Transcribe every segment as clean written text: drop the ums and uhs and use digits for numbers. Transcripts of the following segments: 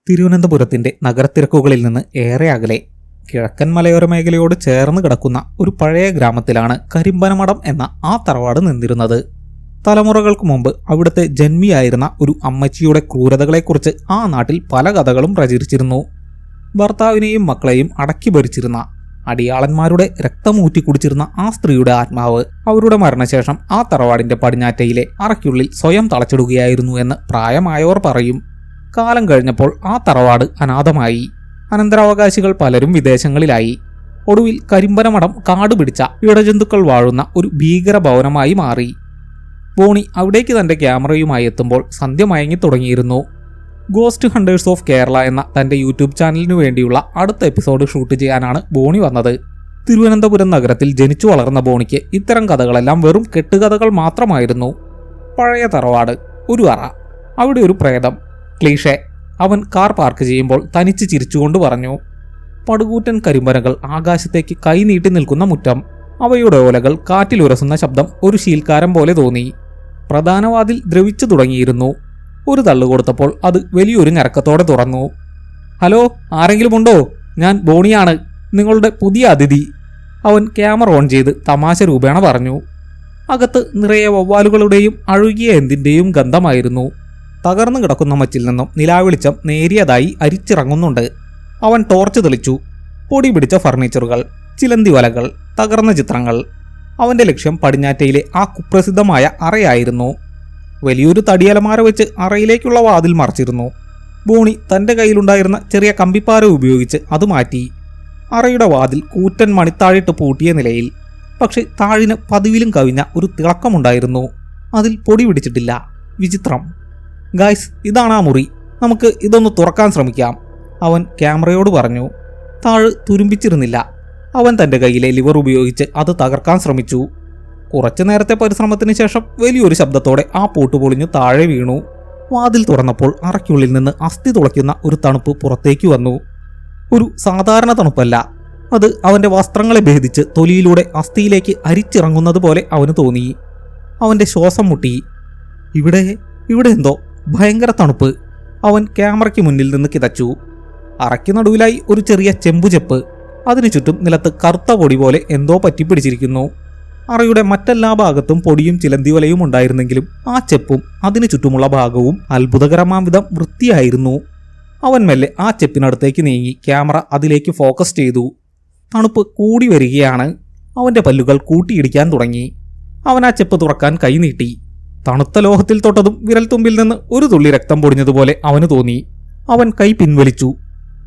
തിരുവനന്തപുരത്തിന്റെ നഗരത്തിരക്കുകളിൽ നിന്ന് ഏറെ അകലെ കിഴക്കൻ മലയോര മേഖലയോട് ചേർന്ന് കിടക്കുന്ന ഒരു പഴയ ഗ്രാമത്തിലാണ് കരിമ്പനമഠം എന്ന ആ തറവാട് നിന്നിരുന്നത്. തലമുറകൾക്ക് മുമ്പ് അവിടുത്തെ ജന്മിയായിരുന്ന ഒരു അമ്മച്ചിയുടെ ക്രൂരതകളെക്കുറിച്ച് ആ നാട്ടിൽ പല കഥകളും പ്രചരിച്ചിരുന്നു. ഭർത്താവിനെയും മക്കളെയും അടക്കി ഭരിച്ചിരുന്ന, അടിയാളന്മാരുടെ രക്തമൂറ്റി കുടിച്ചിരുന്ന ആ സ്ത്രീയുടെ ആത്മാവ് അവരുടെ മരണശേഷം ആ തറവാടിന്റെ പടിഞ്ഞാറ്റയിലെ അറയ്ക്കുള്ളിൽ സ്വയം തളച്ചിടുകയായിരുന്നു എന്ന് പ്രായമായവർ പറയും. കാലം കഴിഞ്ഞപ്പോൾ ആ തറവാട് അനാഥമായി. അനന്തരാവകാശികൾ പലരും വിദേശങ്ങളിലായി. ഒടുവിൽ കരിമ്പനമഠം കാടുപിടിച്ച ഇടജന്തുക്കൾ വാഴുന്ന ഒരു ഭീകര ഭവനമായി മാറി. ബോണി അവിടേക്ക് തന്റെ ക്യാമറയുമായി എത്തുമ്പോൾ സന്ധ്യ മയങ്ങി തുടങ്ങിയിരുന്നു. ഗോസ്റ്റ് ഹണ്ടേഴ്സ് ഓഫ് കേരള എന്ന തന്റെ യൂട്യൂബ് ചാനലിനു വേണ്ടിയുള്ള അടുത്ത എപ്പിസോഡ് ഷൂട്ട് ചെയ്യാനാണ് ബോണി വന്നത്. തിരുവനന്തപുരം നഗരത്തിൽ ജനിച്ചു വളർന്ന ബോണിക്ക് ഇത്തരം കഥകളെല്ലാം വെറും കെട്ടുകഥകൾ മാത്രമായിരുന്നു. പഴയ തറവാട്, ഒരു അറ, അവിടെ ഒരു പ്രേതം, ക്ലീഷേ. അവൻ കാർ പാർക്ക് ചെയ്യുമ്പോൾ തനിച്ച് ചിരിച്ചുകൊണ്ട് പറഞ്ഞു. പടുകൂറ്റൻ കരിമ്പനകൾ ആകാശത്തേക്ക് കൈനീട്ടി നിൽക്കുന്ന മുറ്റം, അവയുടെ ഓലകൾ കാറ്റിലുരസുന്ന ശബ്ദം ഒരു ശീൽക്കാരം പോലെ തോന്നി. പ്രധാന വാതിൽ ദ്രവിച്ചു തുടങ്ങിയിരുന്നു. ഒരു തള്ളു കൊടുത്തപ്പോൾ അത് വലിയൊരു ഞരക്കത്തോടെ തുറന്നു. ഹലോ, ആരെങ്കിലും ഉണ്ടോ? ഞാൻ ബോണിയാണ്, നിങ്ങളുടെ പുതിയ അതിഥി. അവൻ ക്യാമറ ഓൺ ചെയ്ത് തമാശ രൂപേണ പറഞ്ഞു. അകത്ത് നിറയെ വവ്വാലുകളുടെയും അഴുകിയ എന്തിൻ്റെയും ഗന്ധമായിരുന്നു. തകർന്നു കിടക്കുന്ന മച്ചിൽ നിന്നും നിലാവെളിച്ചം നേരിയതായി അരിച്ചിറങ്ങുന്നുണ്ട്. അവൻ ടോർച്ച് തെളിച്ചു. പൊടി പിടിച്ച ഫർണിച്ചറുകൾ, ചിലന്തി വലകൾ, തകർന്ന ചിത്രങ്ങൾ. അവന്റെ ലക്ഷ്യം പടിഞ്ഞാറ്റയിലെ ആ കുപ്രസിദ്ധമായ അറയായിരുന്നു. വലിയൊരു തടിയലമാര വെച്ച് അറയിലേക്കുള്ള വാതിൽ മറച്ചിരുന്നു. ബോണി തന്റെ കയ്യിലുണ്ടായിരുന്ന ചെറിയ കമ്പിപ്പാര ഉപയോഗിച്ച് അത് മാറ്റി. അറയുടെ വാതിൽ കൂറ്റൻ മണിത്താഴിട്ട് പൂട്ടിയ നിലയിൽ. പക്ഷെ താഴിന് പതിവിലും കവിഞ്ഞ ഒരു തിളക്കമുണ്ടായിരുന്നു. അതിൽ പൊടി പിടിച്ചിട്ടില്ല. വിചിത്രം. ഗായ്സ്, ഇതാണ് ആ മുറി. നമുക്ക് ഇതൊന്ന് തുറക്കാൻ ശ്രമിക്കാം, അവൻ ക്യാമറയോട് പറഞ്ഞു. താഴ് തുരുമ്പിച്ചിരുന്നില്ല. അവൻ തന്റെ കയ്യിലെ ലിവർ ഉപയോഗിച്ച് അത് തകർക്കാൻ ശ്രമിച്ചു. കുറച്ചു നേരത്തെ പരിശ്രമത്തിന് ശേഷം വലിയൊരു ശബ്ദത്തോടെ ആ പൂട്ട് പൊളിഞ്ഞു താഴെ വീണു. വാതിൽ തുറന്നപ്പോൾ അറയ്ക്കുള്ളിൽ നിന്ന് അസ്ഥി തുളയ്ക്കുന്ന ഒരു തണുപ്പ് പുറത്തേക്ക് വന്നു. ഒരു സാധാരണ തണുപ്പല്ല, അത് അവന്റെ വസ്ത്രങ്ങളെ ഭേദിച്ച് തൊലിയിലൂടെ അസ്ഥിയിലേക്ക് അരിച്ചിറങ്ങുന്നത് പോലെ അവന് തോന്നി. അവന്റെ ശ്വാസം മുട്ടി. ഇവിടെ എന്തോ ഭയങ്കര തണുപ്പ്. അവൻ ക്യാമറയ്ക്ക് മുന്നിൽ നിന്ന് കിതച്ചു. അറയ്ക്ക് നടുവിലായി ഒരു ചെറിയ ചെമ്പുചെപ്പ്. അതിനു ചുറ്റും നിലത്ത് കറുത്ത പൊടി പോലെ എന്തോ പറ്റിപ്പിടിച്ചിരിക്കുന്നു. അറയുടെ മറ്റെല്ലാ ഭാഗത്തും പൊടിയും ചിലന്തിവലയും ഉണ്ടായിരുന്നെങ്കിലും ആ ചെപ്പും അതിനു ചുറ്റുമുള്ള ഭാഗവും അത്ഭുതകരമാം വിധം വൃത്തിയായിരുന്നു. അവൻ മെല്ലെ ആ ചെപ്പിനടുത്തേക്ക് നീങ്ങി ക്യാമറ അതിലേക്ക് ഫോക്കസ് ചെയ്തു. തണുപ്പ് കൂടി വരികയാണ്. അവന്റെ പല്ലുകൾ കൂട്ടിയിടിക്കാൻ തുടങ്ങി. അവൻ ആ ചെപ്പ് തുറക്കാൻ കൈ നീട്ടി. തണുത്ത ലോഹത്തിൽ തൊട്ടതും വിരൽത്തുമ്പിൽ നിന്ന് ഒരു തുള്ളി രക്തം പൊടിഞ്ഞതുപോലെ അവന് തോന്നി. അവൻ കൈ പിൻവലിച്ചു.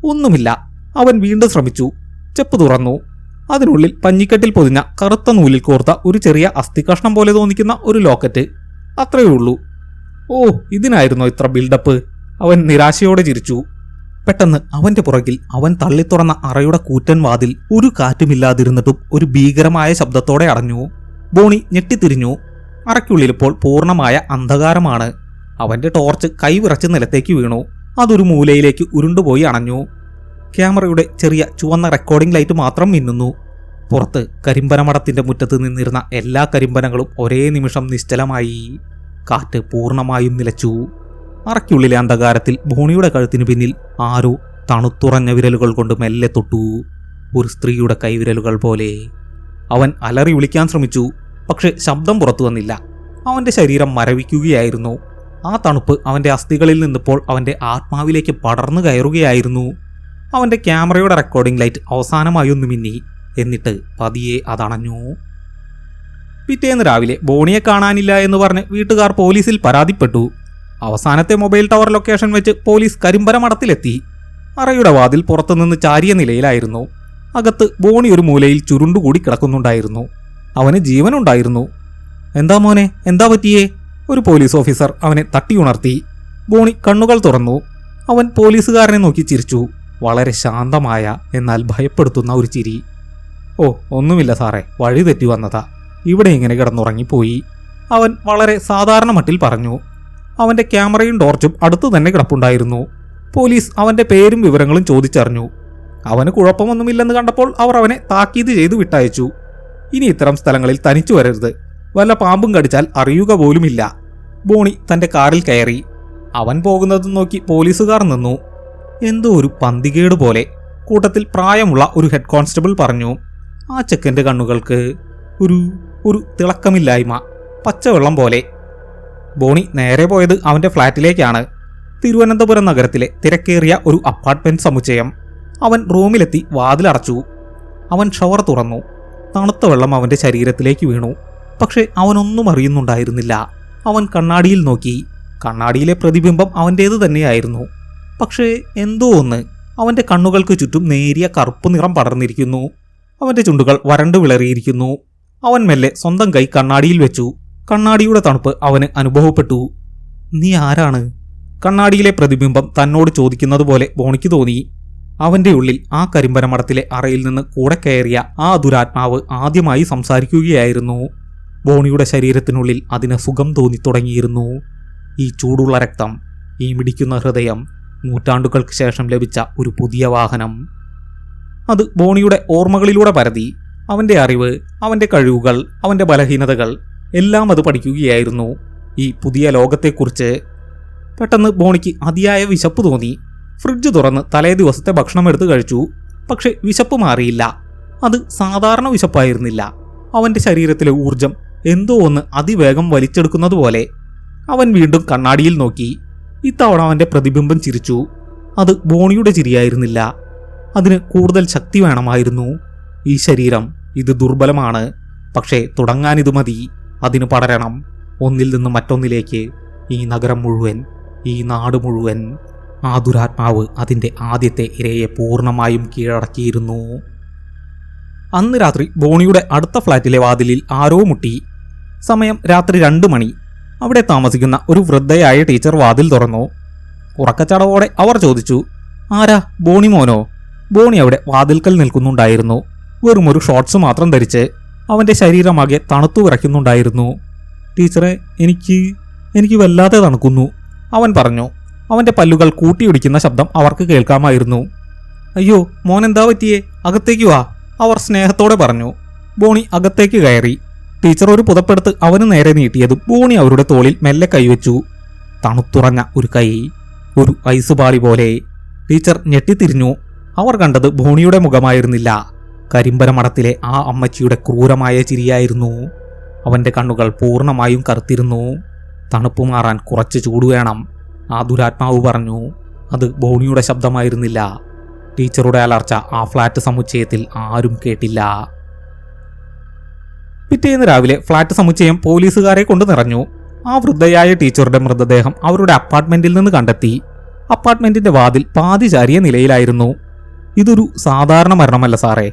ഒന്നുമില്ല. അവൻ വീണ്ടും ശ്രമിച്ചു. ചെപ്പ് തുറന്നു. അതിനുള്ളിൽ പഞ്ഞിക്കെട്ടിൽ പൊതിഞ്ഞ കറുത്ത നൂലിൽ കോർത്ത ഒരു ചെറിയ അസ്ഥികഷ്ണം പോലെ തോന്നിക്കുന്ന ഒരു ലോക്കറ്റ്. അത്രയേ ഉള്ളൂ. ഓ, ഇതിനായിരുന്നോ ഇത്ര ബിൽഡപ്പ്? അവൻ നിരാശയോടെ ചിരിച്ചു. പെട്ടെന്ന് അവന്റെ പുറകിൽ അവൻ തള്ളിത്തുറന്ന അറയുടെ കൂറ്റൻ വാതിൽ ഒരു കാറ്റുമില്ലാതിരുന്നിട്ടും ഒരു ഭീകരമായ ശബ്ദത്തോടെ അടഞ്ഞു. ബോണി ഞെട്ടിത്തിരിഞ്ഞു. അറയ്ക്കുള്ളിലിപ്പോൾ പൂർണ്ണമായ അന്ധകാരമാണ്. അവന്റെ ടോർച്ച് കൈവിറച്ച് നിലത്തേക്ക് വീണു. അതൊരു മൂലയിലേക്ക് ഉരുണ്ടുപോയി അണഞ്ഞു. ക്യാമറയുടെ ചെറിയ ചുവന്ന റെക്കോർഡിംഗ് ലൈറ്റ് മാത്രം മിന്നുന്നു. പുറത്ത് കരിമ്പനമഠത്തിന്റെ മുറ്റത്ത് നിന്നിരുന്ന എല്ലാ കരിമ്പനകളും ഒരേ നിമിഷം നിശ്ചലമായി. കാറ്റ് പൂർണ്ണമായും നിലച്ചു. അറയ്ക്കുള്ളിലെ അന്ധകാരത്തിൽ ബോണിയുടെ കഴുത്തിനു പിന്നിൽ ആരോ തണുത്തുറഞ്ഞ വിരലുകൾ കൊണ്ട് മെല്ലെ തൊട്ടു. ഒരു സ്ത്രീയുടെ കൈവിരലുകൾ പോലെ. അവൻ അലറി വിളിക്കാൻ ശ്രമിച്ചു. പക്ഷെ ശബ്ദം പുറത്തു വന്നില്ല. അവന്റെ ശരീരം മരവിക്കുകയായിരുന്നു. ആ തണുപ്പ് അവന്റെ അസ്ഥികളിൽ നിന്നിപ്പോൾ അവന്റെ ആത്മാവിലേക്ക് പടർന്നു കയറുകയായിരുന്നു. അവന്റെ ക്യാമറയുടെ റെക്കോർഡിംഗ് ലൈറ്റ് അവസാനമായി ഒന്ന് മിന്നി. എന്നിട്ട് പതിയെ അതണഞ്ഞു. പിറ്റേന്ന് രാവിലെ ബോണിയെ കാണാനില്ല എന്ന് പറഞ്ഞ് വീട്ടുകാർ പോലീസിൽ പരാതിപ്പെട്ടു. അവസാനത്തെ മൊബൈൽ ടവർ ലൊക്കേഷൻ വെച്ച് പോലീസ് കരിമ്പനമഠത്തിലെത്തി. അറയുടെ വാതിൽ പുറത്തുനിന്ന് ചാരിയ നിലയിലായിരുന്നു. അകത്ത് ബോണി ഒരു മൂലയിൽ ചുരുണ്ടുകൂടി കിടക്കുന്നുണ്ടായിരുന്നു. അവന് ജീവനുണ്ടായിരുന്നു. എന്താ മോനെ, എന്താ പറ്റിയേ? ഒരു പോലീസ് ഓഫീസർ അവനെ തട്ടിയുണർത്തി. ബോണി കണ്ണുകൾ തുറന്നു. അവൻ പോലീസുകാരനെ നോക്കി ചിരിച്ചു. വളരെ ശാന്തമായ എന്നാൽ ഭയപ്പെടുത്തുന്ന ഒരു ചിരി. ഓ, ഒന്നുമില്ല സാറേ, വഴി തെറ്റി വന്നതാ. ഇവിടെ ഇങ്ങനെ കിടന്നുറങ്ങിപ്പോയി, അവൻ വളരെ സാധാരണ മട്ടിൽ പറഞ്ഞു. അവന്റെ ക്യാമറയും ടോർച്ചും അടുത്തു തന്നെ കിടപ്പുണ്ടായിരുന്നു. പോലീസ് അവന്റെ പേരും വിവരങ്ങളും ചോദിച്ചറിഞ്ഞു. അവന് കുഴപ്പമൊന്നുമില്ലെന്ന് കണ്ടപ്പോൾ അവർ അവനെ താക്കീത് ചെയ്തു വിട്ടയച്ചു. ഇനി ഇത്തരം സ്ഥലങ്ങളിൽ തനിച്ചു വരരുത്. വല്ല പാമ്പും കടിച്ചാൽ അറിയുക പോലുമില്ല. ബോണി തന്റെ കാറിൽ കയറി. അവൻ പോകുന്നതും നോക്കി പോലീസുകാർ നിന്നു. എന്തോ ഒരു പന്തികേട് പോലെ കൂട്ടത്തിൽ പ്രായമുള്ള ഒരു ഹെഡ് കോൺസ്റ്റബിൾ പറഞ്ഞു. ആ ചെക്കൻ്റെ കണ്ണുകൾക്ക് ഒരു ഒരു തിളക്കമില്ലായ്മ, പച്ചവെള്ളം പോലെ. ബോണി നേരെ പോയത് അവൻ്റെ ഫ്ലാറ്റിലേക്കാണ്. തിരുവനന്തപുരം നഗരത്തിലെ തിരക്കേറിയ ഒരു അപ്പാർട്ട്മെന്റ് സമുച്ചയം. അവൻ റൂമിലെത്തി വാതിലടച്ചു. അവൻ ഷവർ തുറന്നു. തണുത്ത വെള്ളം അവൻ്റെ ശരീരത്തിലേക്ക് വീണു. പക്ഷെ അവനൊന്നും അറിയുന്നുണ്ടായിരുന്നില്ല. അവൻ കണ്ണാടിയിൽ നോക്കി. കണ്ണാടിയിലെ പ്രതിബിംബം അവൻ്റേത് തന്നെയായിരുന്നു. പക്ഷേ എന്തോ ഒന്ന് അവൻ്റെ കണ്ണുകൾക്ക് ചുറ്റും നേരിയ കറുപ്പ് നിറം പടർന്നിരിക്കുന്നു. അവൻ്റെ ചുണ്ടുകൾ വരണ്ടു വിളറിയിരിക്കുന്നു. അവൻ മെല്ലെ സ്വന്തം കൈ കണ്ണാടിയിൽ വെച്ചു. കണ്ണാടിയുടെ തണുപ്പ് അവന് അനുഭവപ്പെട്ടു. നീ ആരാണ്? കണ്ണാടിയിലെ പ്രതിബിംബം തന്നോട് ചോദിക്കുന്നത് പോലെ ബോണിക്ക് തോന്നി. അവൻ്റെ ഉള്ളിൽ ആ കരിമ്പനമടത്തിലെ അറയിൽ നിന്ന് കൂടെ കയറിയ ആ ദുരാത്മാവ് ആദ്യമായി സംസാരിക്കുകയായിരുന്നു. ബോണിയുടെ ശരീരത്തിനുള്ളിൽ അതിന് സുഖം തോന്നിത്തുടങ്ങിയിരുന്നു. ഈ ചൂടുള്ള രക്തം, ഈ മിടിക്കുന്ന ഹൃദയം, നൂറ്റാണ്ടുകൾക്ക് ശേഷം ലഭിച്ച ഒരു പുതിയ വാഹനം. അത് ബോണിയുടെ ഓർമ്മകളിലൂടെ പരതി. അവൻ്റെ അറിവ്, അവൻ്റെ കഴിവുകൾ, അവൻ്റെ ബലഹീനതകൾ എല്ലാം അത് പഠിക്കുകയായിരുന്നു ഈ പുതിയ ലോകത്തെക്കുറിച്ച്. പെട്ടെന്ന് ബോണിക്ക് അതിയായ വിശപ്പ് തോന്നി. ഫ്രിഡ്ജ് തുറന്ന് തലേ ദിവസത്തെ ഭക്ഷണം എടുത്ത് കഴിച്ചു. പക്ഷെ വിശപ്പ് മാറിയില്ല. അത് സാധാരണ വിശപ്പായിരുന്നില്ല. അവൻ്റെ ശരീരത്തിലെ ഊർജം എന്തോ ഒന്ന് അതിവേഗം വലിച്ചെടുക്കുന്നത് പോലെ. അവൻ വീണ്ടും കണ്ണാടിയിൽ നോക്കി. ഇത്തവണ അവൻ്റെ പ്രതിബിംബം ചിരിച്ചു. അത് ബോണിയുടെ ചിരിയായിരുന്നില്ല. അതിന് കൂടുതൽ ശക്തി വേണമായിരുന്നു. ഈ ശരീരം, ഇത് ദുർബലമാണ്. പക്ഷേ തുടങ്ങാനിത് മതി. അതിന് പടരണം, ഒന്നിൽ നിന്ന് മറ്റൊന്നിലേക്ക്. ഈ നഗരം മുഴുവൻ, ഈ നാട് മുഴുവൻ. ആ ദുരാത്മാവ് അതിൻ്റെ ആദ്യത്തെ ഇരയെ പൂർണ്ണമായും കീഴടക്കിയിരുന്നു. അന്ന് രാത്രി ബോണിയുടെ അടുത്ത ഫ്ലാറ്റിലെ വാതിലിൽ ആരോ മുട്ടി. സമയം രാത്രി 2 മണി. അവിടെ താമസിക്കുന്ന ഒരു വൃദ്ധയായ ടീച്ചർ വാതിൽ തുറന്നു. ഉറക്കച്ചടവോടെ അവർ ചോദിച്ചു, ആരാ? ബോണി മോനോ? ബോണി അവിടെ വാതിൽക്കൽ നിൽക്കുന്നുണ്ടായിരുന്നു. വെറുമൊരു ഷോർട്സ് മാത്രം ധരിച്ച്. അവൻ്റെ ശരീരമാകെ തണുത്തു വിറയ്ക്കുന്നുണ്ടായിരുന്നു. ടീച്ചറെ, എനിക്ക് വല്ലാതെ തണുക്കുന്നു, അവൻ പറഞ്ഞു. അവൻ്റെ പല്ലുകൾ കൂട്ടിയിടിക്കുന്ന ശബ്ദം അവർക്ക് കേൾക്കാമായിരുന്നു. അയ്യോ മോനെന്താ പറ്റിയേ? അകത്തേക്ക് വാ, അവർ സ്നേഹത്തോടെ പറഞ്ഞു. ബോണി അകത്തേക്ക് കയറി. ടീച്ചർ ഒരു പുതപ്പെടുത്ത് അവന് നേരെ നീട്ടിയതും ബോണി അവരുടെ തോളിൽ മെല്ലെ കൈവച്ചു. തണുത്തുറഞ്ഞ ഒരു കൈ, ഒരു ഐസ് പാളി പോലെ. ടീച്ചർ ഞെട്ടിത്തിരിഞ്ഞു. അവർ കണ്ടത് ബോണിയുടെ മുഖമായിരുന്നില്ല. കരിമ്പനമടത്തിലെ ആ അമ്മച്ചിയുടെ ക്രൂരമായ ചിരിയായിരുന്നു. അവൻ്റെ കണ്ണുകൾ പൂർണ്ണമായും കറുത്തിരുന്നു. തണുപ്പ് മാറാൻ കുറച്ച് ചൂട് വേണം, ആ ദുരാത്മാവ് പറഞ്ഞു. അത് ബോണിയുടെ ശബ്ദമായിരുന്നില്ല. ടീച്ചറുടെ അലർച്ച ആ ഫ്ലാറ്റ് സമുച്ചയത്തിൽ ആരും കേട്ടില്ല. പിറ്റേന്ന് രാവിലെ ഫ്ലാറ്റ് സമുച്ചയം പോലീസുകാരെ കൊണ്ട് നിറഞ്ഞു. ആ വൃദ്ധയായ ടീച്ചറുടെ മൃതദേഹം അവരുടെ അപ്പാർട്ട്മെന്റിൽ നിന്ന് കണ്ടെത്തി. അപ്പാർട്ട്മെന്റിന്റെ വാതിൽ പാതി ചാരിയ നിലയിലായിരുന്നു. ഇതൊരു സാധാരണ മരണമല്ല സാറേ,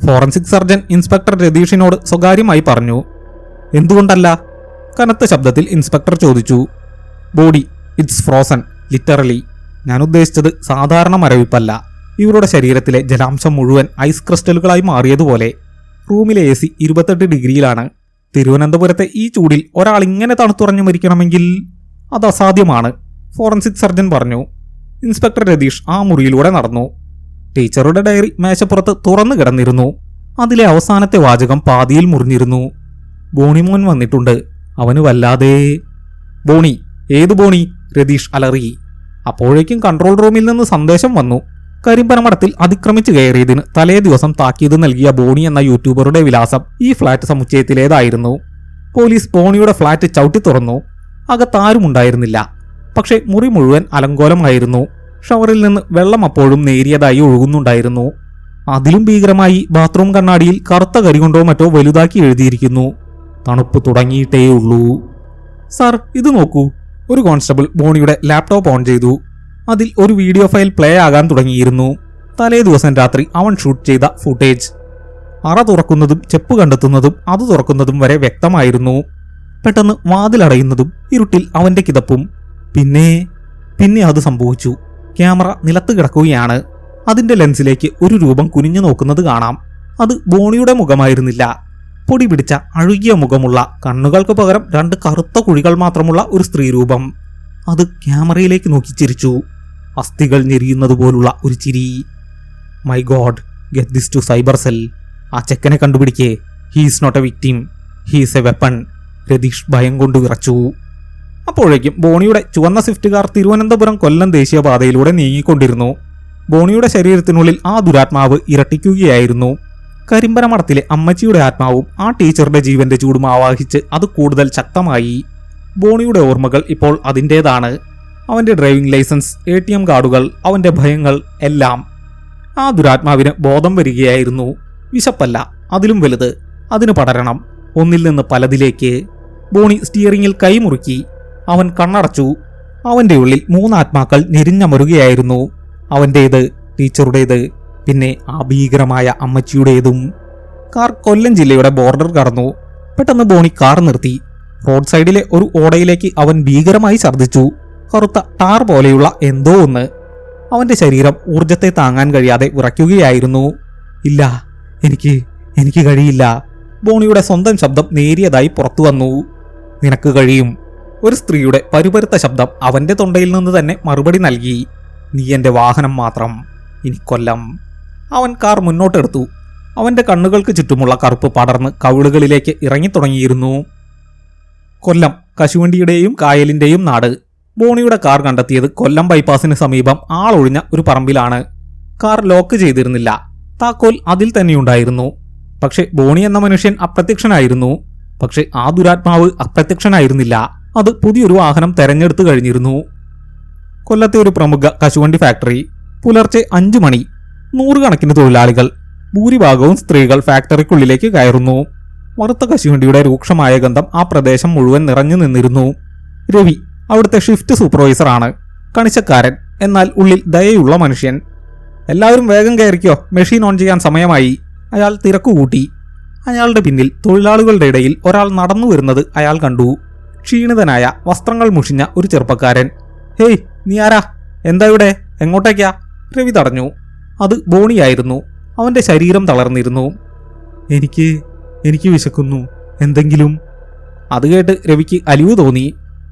ഫോറൻസിക് സർജൻ ഇൻസ്പെക്ടർ രതീഷിനോട് സ്വകാര്യമായി പറഞ്ഞു. എന്തുകൊണ്ടല്ല? കനത്ത ശബ്ദത്തിൽ ഇൻസ്പെക്ടർ ചോദിച്ചു. Body it's frozen, literally. ഞാൻ ഉദ്ദേശിച്ചത് സാധാരണ മരവിപ്പല്ല. ഇവരുടെ ശരീരത്തിലെ ജലാംശം മുഴുവൻ ഐസ് ക്രിസ്റ്റലുകളായി മാറിയതുപോലെ. റൂമിലെ AC 28 ഡിഗ്രിയിലാണ്. തിരുവനന്തപുരത്തെ ഈ ചൂടിൽ ഒരാൾ ഇങ്ങനെ തണുത്തുറഞ്ഞു മരിക്കണമെങ്കിൽ അത് അസാധ്യമാണ്, ഫോറൻസിക് സർജൻ പറഞ്ഞു. ഇൻസ്പെക്ടർ രതീഷ് ആ മുറിയിലൂടെ നടന്നു. ടീച്ചറുടെ ഡയറി മേശപ്പുറത്ത് തുറന്നു കിടന്നിരുന്നു. അതിലെ അവസാനത്തെ വാചകം പാതിയിൽ മുറിഞ്ഞിരുന്നു. ബോണിമോൻ വന്നിട്ടുണ്ട്, അവന് വല്ലാതെ. ബോണി? ഏത് ബോണി? രതീഷ് അലറി. അപ്പോഴേക്കും കൺട്രോൾ റൂമിൽ നിന്ന് സന്ദേശം വന്നു. കരിമ്പനമടത്തിൽ അതിക്രമിച്ചു കയറിയതിന് തലേ ദിവസം താക്കീത് നൽകിയ ബോണി എന്ന യൂട്യൂബറുടെ വിലാസം ഈ ഫ്ലാറ്റ് സമുച്ചയത്തിലേതായിരുന്നു. പോലീസ് ബോണിയുടെ ഫ്ലാറ്റ് ചവിട്ടി തുറന്നു. അകത്താരുമുണ്ടായിരുന്നില്ല. പക്ഷേ മുറി മുഴുവൻ അലങ്കോലമായിരുന്നു. ഷവറിൽ നിന്ന് വെള്ളം അപ്പോഴും നേരിയതായി ഒഴുകുന്നുണ്ടായിരുന്നു. അതിലും ഭീകരമായി ബാത്റൂം കണ്ണാടിയിൽ കറുത്ത കരി കൊണ്ടോ മറ്റോ വലുതാക്കി എഴുതിയിരിക്കുന്നു, തണുപ്പ് തുടങ്ങിയിട്ടേയുള്ളൂ. സാർ, ഇത് നോക്കൂ. ഒരു കോൺസ്റ്റബിൾ ബോണിയുടെ ലാപ്ടോപ്പ് ഓൺ ചെയ്തു. അതിൽ ഒരു വീഡിയോ ഫയൽ പ്ലേ ആകാൻ തുടങ്ങിയിരുന്നു. തലേ ദിവസം രാത്രി അവൻ ഷൂട്ട് ചെയ്ത ഫുട്ടേജ്. അറ തുറക്കുന്നതും ചെപ്പ് കണ്ടെത്തുന്നതും അത് തുറക്കുന്നതും വരെ വ്യക്തമായിരുന്നു. പെട്ടെന്ന് വാതിലടയുന്നതും ഇരുട്ടിൽ അവൻ്റെ കിതപ്പും. പിന്നെ അത് സംഭവിച്ചു. ക്യാമറ നിലത്ത് കിടക്കുകയാണ്. അതിൻ്റെ ലെൻസിലേക്ക് ഒരു രൂപം കുനിഞ്ഞു നോക്കുന്നത് കാണാം. അത് ബോണിയുടെ മുഖമായിരുന്നില്ല. പൊടി പിടിച്ച അഴുകിയ മുഖമുള്ള, കണ്ണുകൾക്ക് പകരം 2 കറുത്ത കുഴികൾ മാത്രമുള്ള ഒരു സ്ത്രീരൂപം. അത് ക്യാമറയിലേക്ക് നോക്കി ചിരിച്ചു. അസ്ഥികൾ ഞെരിയുന്നതുപോലുള്ള ഒരു ചിരി. My God, get this to cyber cell. ആ ചെക്കനെ കണ്ടുപിടിക്കേ. He's not a victim, he's a weapon. Ratheesh ഭയം കൊണ്ട് വിറച്ചു. അപ്പോഴേക്കും ബോണിയുടെ ചുവന്ന സ്വിഫ്റ്റ് കാർ തിരുവനന്തപുരം കൊല്ലം ദേശീയപാതയിലൂടെ നീങ്ങിക്കൊണ്ടിരുന്നു. ബോണിയുടെ ശരീരത്തിനുള്ളിൽ ആ ദുരാത്മാവ് ഇരട്ടിക്കുകയായിരുന്നു. കരിമ്പനമടത്തിലെ അമ്മച്ചിയുടെ ആത്മാവും ആ ടീച്ചറുടെ ജീവന്റെ ചൂടും ആവാഹിച്ച് അത് കൂടുതൽ ശക്തമായി. ബോണിയുടെ ഓർമ്മകൾ ഇപ്പോൾ അതിൻ്റേതാണ്. അവന്റെ ഡ്രൈവിംഗ് ലൈസൻസ്, ATM കാർഡുകൾ, അവന്റെ ഭയങ്ങൾ എല്ലാം. ആ ദുരാത്മാവിന് ബോധം വരികയായിരുന്നു. വിശപ്പല്ല, അതിലും വലുത്. അതിന് പടരണം, ഒന്നിൽ നിന്ന് പലതിലേക്ക്. ബോണി സ്റ്റിയറിംഗിൽ കൈമുറുക്കി. അവൻ കണ്ണടച്ചു. അവന്റെ ഉള്ളിൽ 3 ആത്മാക്കൾ ഞെരിഞ്ഞമരുകയായിരുന്നു. അവന്റേത്, ടീച്ചറുടേത്, പിന്നെ ആ ഭീകരമായ അമ്മച്ചിയുടേതും. കാർ കൊല്ലം ജില്ലയുടെ ബോർഡർ കടന്നു. പെട്ടെന്ന് ബോണി കാർ നിർത്തി. റോഡ് സൈഡിലെ ഒരു ഓടയിലേക്ക് അവൻ ഭീകരമായി ഛർദ്ദിച്ചു. കറുത്ത ടാർ പോലെയുള്ള എന്തോ ഒന്ന്. അവന്റെ ശരീരം ഊർജത്തെ താങ്ങാൻ കഴിയാതെ വിറയ്ക്കുകയായിരുന്നു. ഇല്ല, എനിക്ക് കഴിയില്ല. ബോണിയുടെ സ്വന്തം ശബ്ദം നേരിയതായി പുറത്തു വന്നു. നിനക്ക് കഴിയും. ഒരു സ്ത്രീയുടെ പരുപരുത്ത ശബ്ദം അവന്റെ തൊണ്ടയിൽ നിന്ന് തന്നെ മറുപടി നൽകി. നീ എന്റെ വാഹനം മാത്രം. ഇനി കൊല്ലം. അവൻ കാർ മുന്നോട്ടെടുത്തു. അവന്റെ കണ്ണുകൾക്ക് ചുറ്റുമുള്ള കറുപ്പ് പടർന്ന് കവിളുകളിലേക്ക് ഇറങ്ങിത്തുടങ്ങിയിരുന്നു. കൊല്ലം, കശുവണ്ടിയുടെയും കായലിന്റെയും നാട്. ബോണിയുടെ കാർ കണ്ടെത്തിയത് കൊല്ലം ബൈപ്പാസിന് സമീപം ആളൊഴിഞ്ഞ ഒരു പറമ്പിലാണ്. കാർ ലോക്ക് ചെയ്തിരുന്നില്ല. താക്കോൽ അതിൽ തന്നെയുണ്ടായിരുന്നു. പക്ഷെ ബോണി എന്ന മനുഷ്യൻ അപ്രത്യക്ഷനായിരുന്നു. പക്ഷെ ആ ദുരാത്മാവ് അപ്രത്യക്ഷനായിരുന്നില്ല. അത് പുതിയൊരു വാഹനം തെരഞ്ഞെടുത്തു കഴിഞ്ഞിരുന്നു. കൊല്ലത്തെ ഒരു പ്രമുഖ കശുവണ്ടി ഫാക്ടറി. പുലർച്ചെ 5 മണി. 100 കണക്കിന് തൊഴിലാളികൾ, ഭൂരിഭാഗവും സ്ത്രീകൾ ഫാക്ടറിക്കുള്ളിലേക്ക് കയറുന്നു. വറുത്ത കശുവണ്ടിയുടെ രൂക്ഷമായ ഗന്ധം ആ പ്രദേശം മുഴുവൻ നിറഞ്ഞു നിന്നിരുന്നു. രവി അവിടുത്തെ ഷിഫ്റ്റ് സൂപ്പർവൈസറാണ്. കണിശക്കാരൻ, എന്നാൽ ഉള്ളിൽ ദയയുള്ള മനുഷ്യൻ. എല്ലാവരും വേഗം കയറിക്കോ, മെഷീൻ ഓൺ ചെയ്യാൻ സമയമായി. അയാൾ തിരക്കുകൂട്ടി. അയാളുടെ പിന്നിൽ തൊഴിലാളികളുടെ ഇടയിൽ ഒരാൾ നടന്നു വരുന്നത് അയാൾ കണ്ടു. ക്ഷീണിതനായ, വസ്ത്രങ്ങൾ മുഷിഞ്ഞ ഒരു ചെറുപ്പക്കാരൻ. ഹേയ്, നീ ആരാ? എന്താ ഇവിടെ? എങ്ങോട്ടേക്കാ? രവി തടഞ്ഞു. അത് ബോണിയായിരുന്നു. അവന്റെ ശരീരം തളർന്നിരുന്നു. എനിക്ക് വിശക്കുന്നു, എന്തെങ്കിലും. അത് കേട്ട് രവിക്ക് അലിവ് തോന്നി.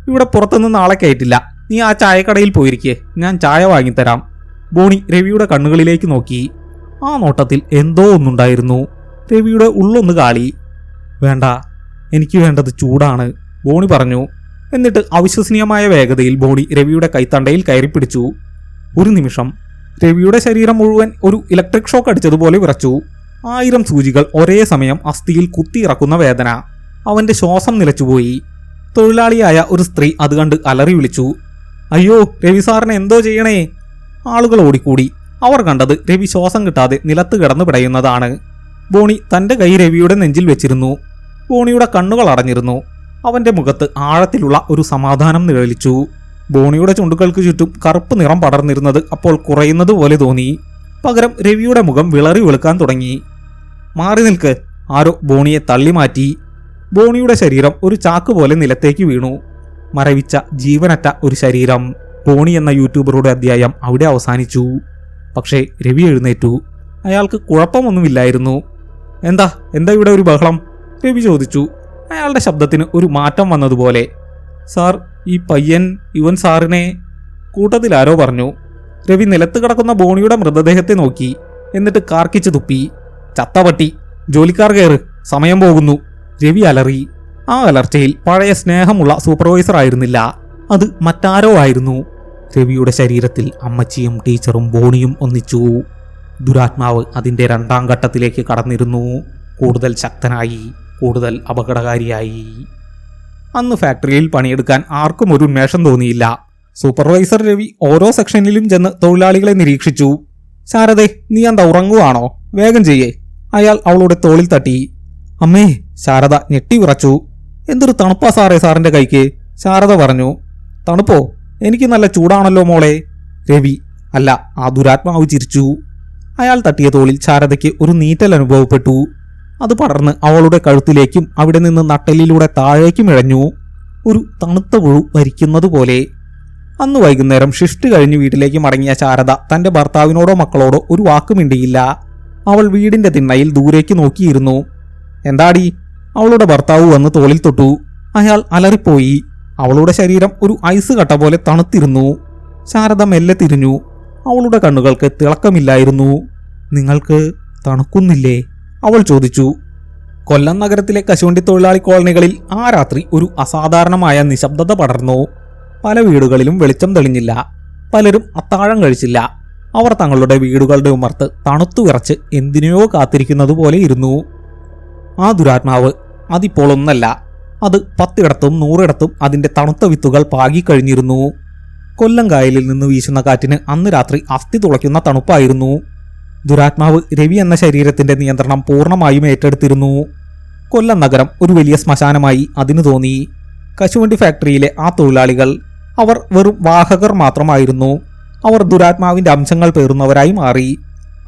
ഇവിടെ പുറത്തുനിന്ന് ആളെ കയറ്റില്ല. നീ ആ ചായക്കടയിൽ പോയിരിക്കെ, ഞാൻ ചായ വാങ്ങിത്തരാം. ബോണി രവിയുടെ കണ്ണുകളിലേക്ക് നോക്കി. ആ നോട്ടത്തിൽ എന്തോ ഒന്നുണ്ടായിരുന്നു. രവിയുടെ ഉള്ളൊന്ന് കാളി. വേണ്ട, എനിക്ക് വേണ്ടത് ചൂടാണ്, ബോണി പറഞ്ഞു. എന്നിട്ട് അവിശ്വസനീയമായ വേഗതയിൽ ബോണി രവിയുടെ കൈത്തണ്ടയിൽ കയറിപ്പിടിച്ചു. ഒരു നിമിഷം രവിയുടെ ശരീരം മുഴുവൻ ഒരു ഇലക്ട്രിക് ഷോക്ക് അടിച്ചതുപോലെ വിറച്ചു. 1000 സൂചികൾ ഒരേ സമയം അസ്ഥിയിൽ കുത്തിയിറക്കുന്ന വേദന. അവന്റെ ശ്വാസം നിലച്ചുപോയി. തൊഴിലാളിയായ ഒരു സ്ത്രീ അത് കണ്ട് അലറി വിളിച്ചു. അയ്യോ, രവി സാറിനെ എന്തോ ചെയ്യണേ? ആളുകൾ ഓടിക്കൂടി. അവർ കണ്ടത് രവി ശ്വാസം കിട്ടാതെ നിലത്ത് കിടന്നു പിടയുന്നതാണ്. ബോണി തന്റെ കൈ രവിയുടെ നെഞ്ചിൽ വെച്ചിരുന്നു. ബോണിയുടെ കണ്ണുകൾ അടഞ്ഞിരുന്നു. അവന്റെ മുഖത്ത് ആഴത്തിലുള്ള ഒരു സമാധാനം നിഴലിച്ചു. ബോണിയുടെ ചുണ്ടുകൾക്ക് ചുറ്റും കറുപ്പ് നിറം പടർന്നിരുന്നത് അപ്പോൾ കുറയുന്നത് പോലെ തോന്നി. പകരം രവിയുടെ മുഖം വിളറി വെളുക്കാൻ തുടങ്ങി. മാറി നിൽക്ക്, ആരോ ബോണിയെ തള്ളി മാറ്റി. ബോണിയുടെ ശരീരം ഒരു ചാക്ക് പോലെ നിലത്തേക്ക് വീണു. മരവിച്ച, ജീവനറ്റ ഒരു ശരീരം. ബോണി എന്ന യൂട്യൂബറുടെ അധ്യായം അവിടെ അവസാനിച്ചു. പക്ഷേ രവി എഴുന്നേറ്റു. അയാൾക്ക് കുഴപ്പമൊന്നുമില്ലായിരുന്നു. എന്താ ഇവിടെ ഒരു ബഹളം? രവി ചോദിച്ചു. അയാളുടെ ശബ്ദത്തിന് ഒരു മാറ്റം വന്നതുപോലെ. സാർ, ഈ പയ്യൻ ഇവൻ സാറിനെ... കൂട്ടത്തിലാരോ പറഞ്ഞു. രവി നിലത്ത് കിടക്കുന്ന ബോണിയുടെ മൃതദേഹത്തെ നോക്കി. എന്നിട്ട് കാർക്കിച്ച് തുപ്പി. ചത്തപട്ടി, ജോലിക്കാർ കയറ്, സമയം പോകുന്നു. രവി അലറി. ആ അലർച്ചയിൽ പഴയ സ്നേഹമുള്ള സൂപ്പർവൈസർ ആയിരുന്നില്ല, അത് മറ്റാരോ ആയിരുന്നു. രവിയുടെ ശരീരത്തിൽ അമ്മച്ചിയും ടീച്ചറും ബോണിയും ഒന്നിച്ചു. ദുരാത്മാവ് അതിന്റെ 2ാം ഘട്ടത്തിലേക്ക് കടന്നിരുന്നു. കൂടുതൽ ശക്തനായി, കൂടുതൽ അപകടകാരിയായി. അന്ന് ഫാക്ടറിയിൽ പണിയെടുക്കാൻ ആർക്കും ഒരു ഉന്മേഷം തോന്നിയില്ല. സൂപ്പർവൈസർ രവി ഓരോ സെക്ഷനിലും ചെന്ന് തൊഴിലാളികളെ നിരീക്ഷിച്ചു. ശാരദേ, നീ എന്താ ഉറങ്ങുവാണോ? വേഗം ചെയ്യേ. അയാൾ അവളുടെ തോളിൽ തട്ടി. അമ്മേ, ശാരദ ഞെട്ടി വിറച്ചു. എന്തൊരു തണുപ്പാ സാറേ സാറിന്റെ കൈക്ക്? ശാരദ പറഞ്ഞു. തണുപ്പോ? എനിക്ക് നല്ല ചൂടാണല്ലോ മോളെ. രവി, അല്ല, ആ ദുരാത്മാവ് ചിരിച്ചു. അയാൾ തട്ടിയ തോളിൽ ശാരദയ്ക്ക് ഒരു നീറ്റൽ അനുഭവപ്പെട്ടു. അത് പടർന്ന് അവളുടെ കഴുത്തിലേക്കും അവിടെ നിന്ന് നട്ടെല്ലിലൂടെ താഴേക്കും ഇഴഞ്ഞു. ഒരു തണുത്ത പുഴു വരിക്കുന്നത് പോലെ. അന്ന് വൈകുന്നേരം ഷിഫ്റ്റ് കഴിഞ്ഞ് വീട്ടിലേക്ക് മടങ്ങിയ ശാരദ തന്റെ ഭർത്താവിനോടോ മക്കളോടോ ഒരു വാക്ക് മിണ്ടിയില്ല. അവൾ വീടിന്റെ തിണ്ണയിൽ ദൂരേക്ക് നോക്കിയിരുന്നു. എന്താടി? അവളുടെ ഭർത്താവ് വന്ന് തോളിൽ തൊട്ടു. അയാൾ അലറിപ്പോയി. അവളുടെ ശരീരം ഒരു ഐസ് കട്ട പോലെ തണുത്തിരുന്നു. ശാരദ മെല്ലെ തിരിഞ്ഞു. അവളുടെ കണ്ണുകൾക്ക് തിളക്കമില്ലായിരുന്നു. നിങ്ങൾക്ക് തണുക്കുന്നില്ലേ? അവൾ ചോദിച്ചു. കൊല്ലം നഗരത്തിലെ കശുവണ്ടി തൊഴിലാളി കോളനികളിൽ ആ രാത്രി ഒരു അസാധാരണമായ നിശബ്ദത പടർന്നു. പല വീടുകളിലും വെളിച്ചം തെളിഞ്ഞില്ല. പലരും അത്താഴം കഴിച്ചില്ല. അവർ തങ്ങളുടെ വീടുകളുടെ ഉമ്മർത്ത് തണുത്തു വിറച്ച് എന്തിനെയോ കാത്തിരിക്കുന്നത് പോലെ ഇരുന്നു. ആ ദുരാത്മാവ് അതിപ്പോൾ ഒന്നല്ല, അത് 10 100 അതിന്റെ തണുത്ത വിത്തുകൾ പാകിക്കഴിഞ്ഞിരുന്നു. കൊല്ലം കായലിൽ നിന്ന് വീശുന്ന കാറ്റിന് അന്ന് രാത്രി അസ്ഥി തുളയ്ക്കുന്ന തണുപ്പായിരുന്നു. ദുരാത്മാവ് രവി എന്ന ശരീരത്തിന്റെ നിയന്ത്രണം പൂർണ്ണമായും ഏറ്റെടുത്തിരുന്നു. കൊല്ലം നഗരം ഒരു വലിയ ശ്മശാനമായി അതിനു തോന്നി. കശുവണ്ടി ഫാക്ടറിയിലെ ആ തൊഴിലാളികൾ, അവർ വെറും വാഹകർ മാത്രമായിരുന്നു. അവർ ദുരാത്മാവിന്റെ അംശങ്ങൾ പേറുന്നവരായി മാറി.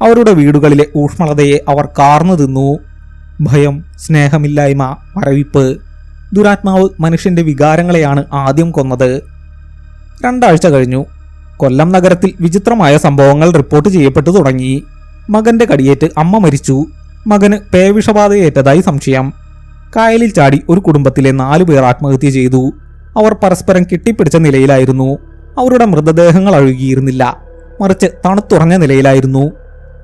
അവരുടെ വീടുകളിലെ ഊഷ്മളതയെ അവർ കാർന്നു തിന്നു. ഭയം, സ്നേഹമില്ലായ്മ, മരവിപ്പ്. ദുരാത്മാവ് മനുഷ്യന്റെ വികാരങ്ങളെയാണ് ആദ്യം കൊന്നത്. 2 ആഴ്ച കഴിഞ്ഞു. കൊല്ലം നഗരത്തിൽ വിചിത്രമായ സംഭവങ്ങൾ റിപ്പോർട്ട് ചെയ്യപ്പെട്ടു തുടങ്ങി. മകന്റെ കടിയേറ്റ് അമ്മ മരിച്ചു. മകന് പേവിഷബാധയേറ്റതായി സംശയം. കായലിൽ ചാടി ഒരു കുടുംബത്തിലെ 4 പേർ ആത്മഹത്യ ചെയ്തു. അവർ പരസ്പരം കെട്ടിപ്പിടിച്ച നിലയിലായിരുന്നു. അവരുടെ മൃതദേഹങ്ങൾ അഴുകിയിരുന്നില്ല, മറിച്ച് തണുത്തുറഞ്ഞ നിലയിലായിരുന്നു.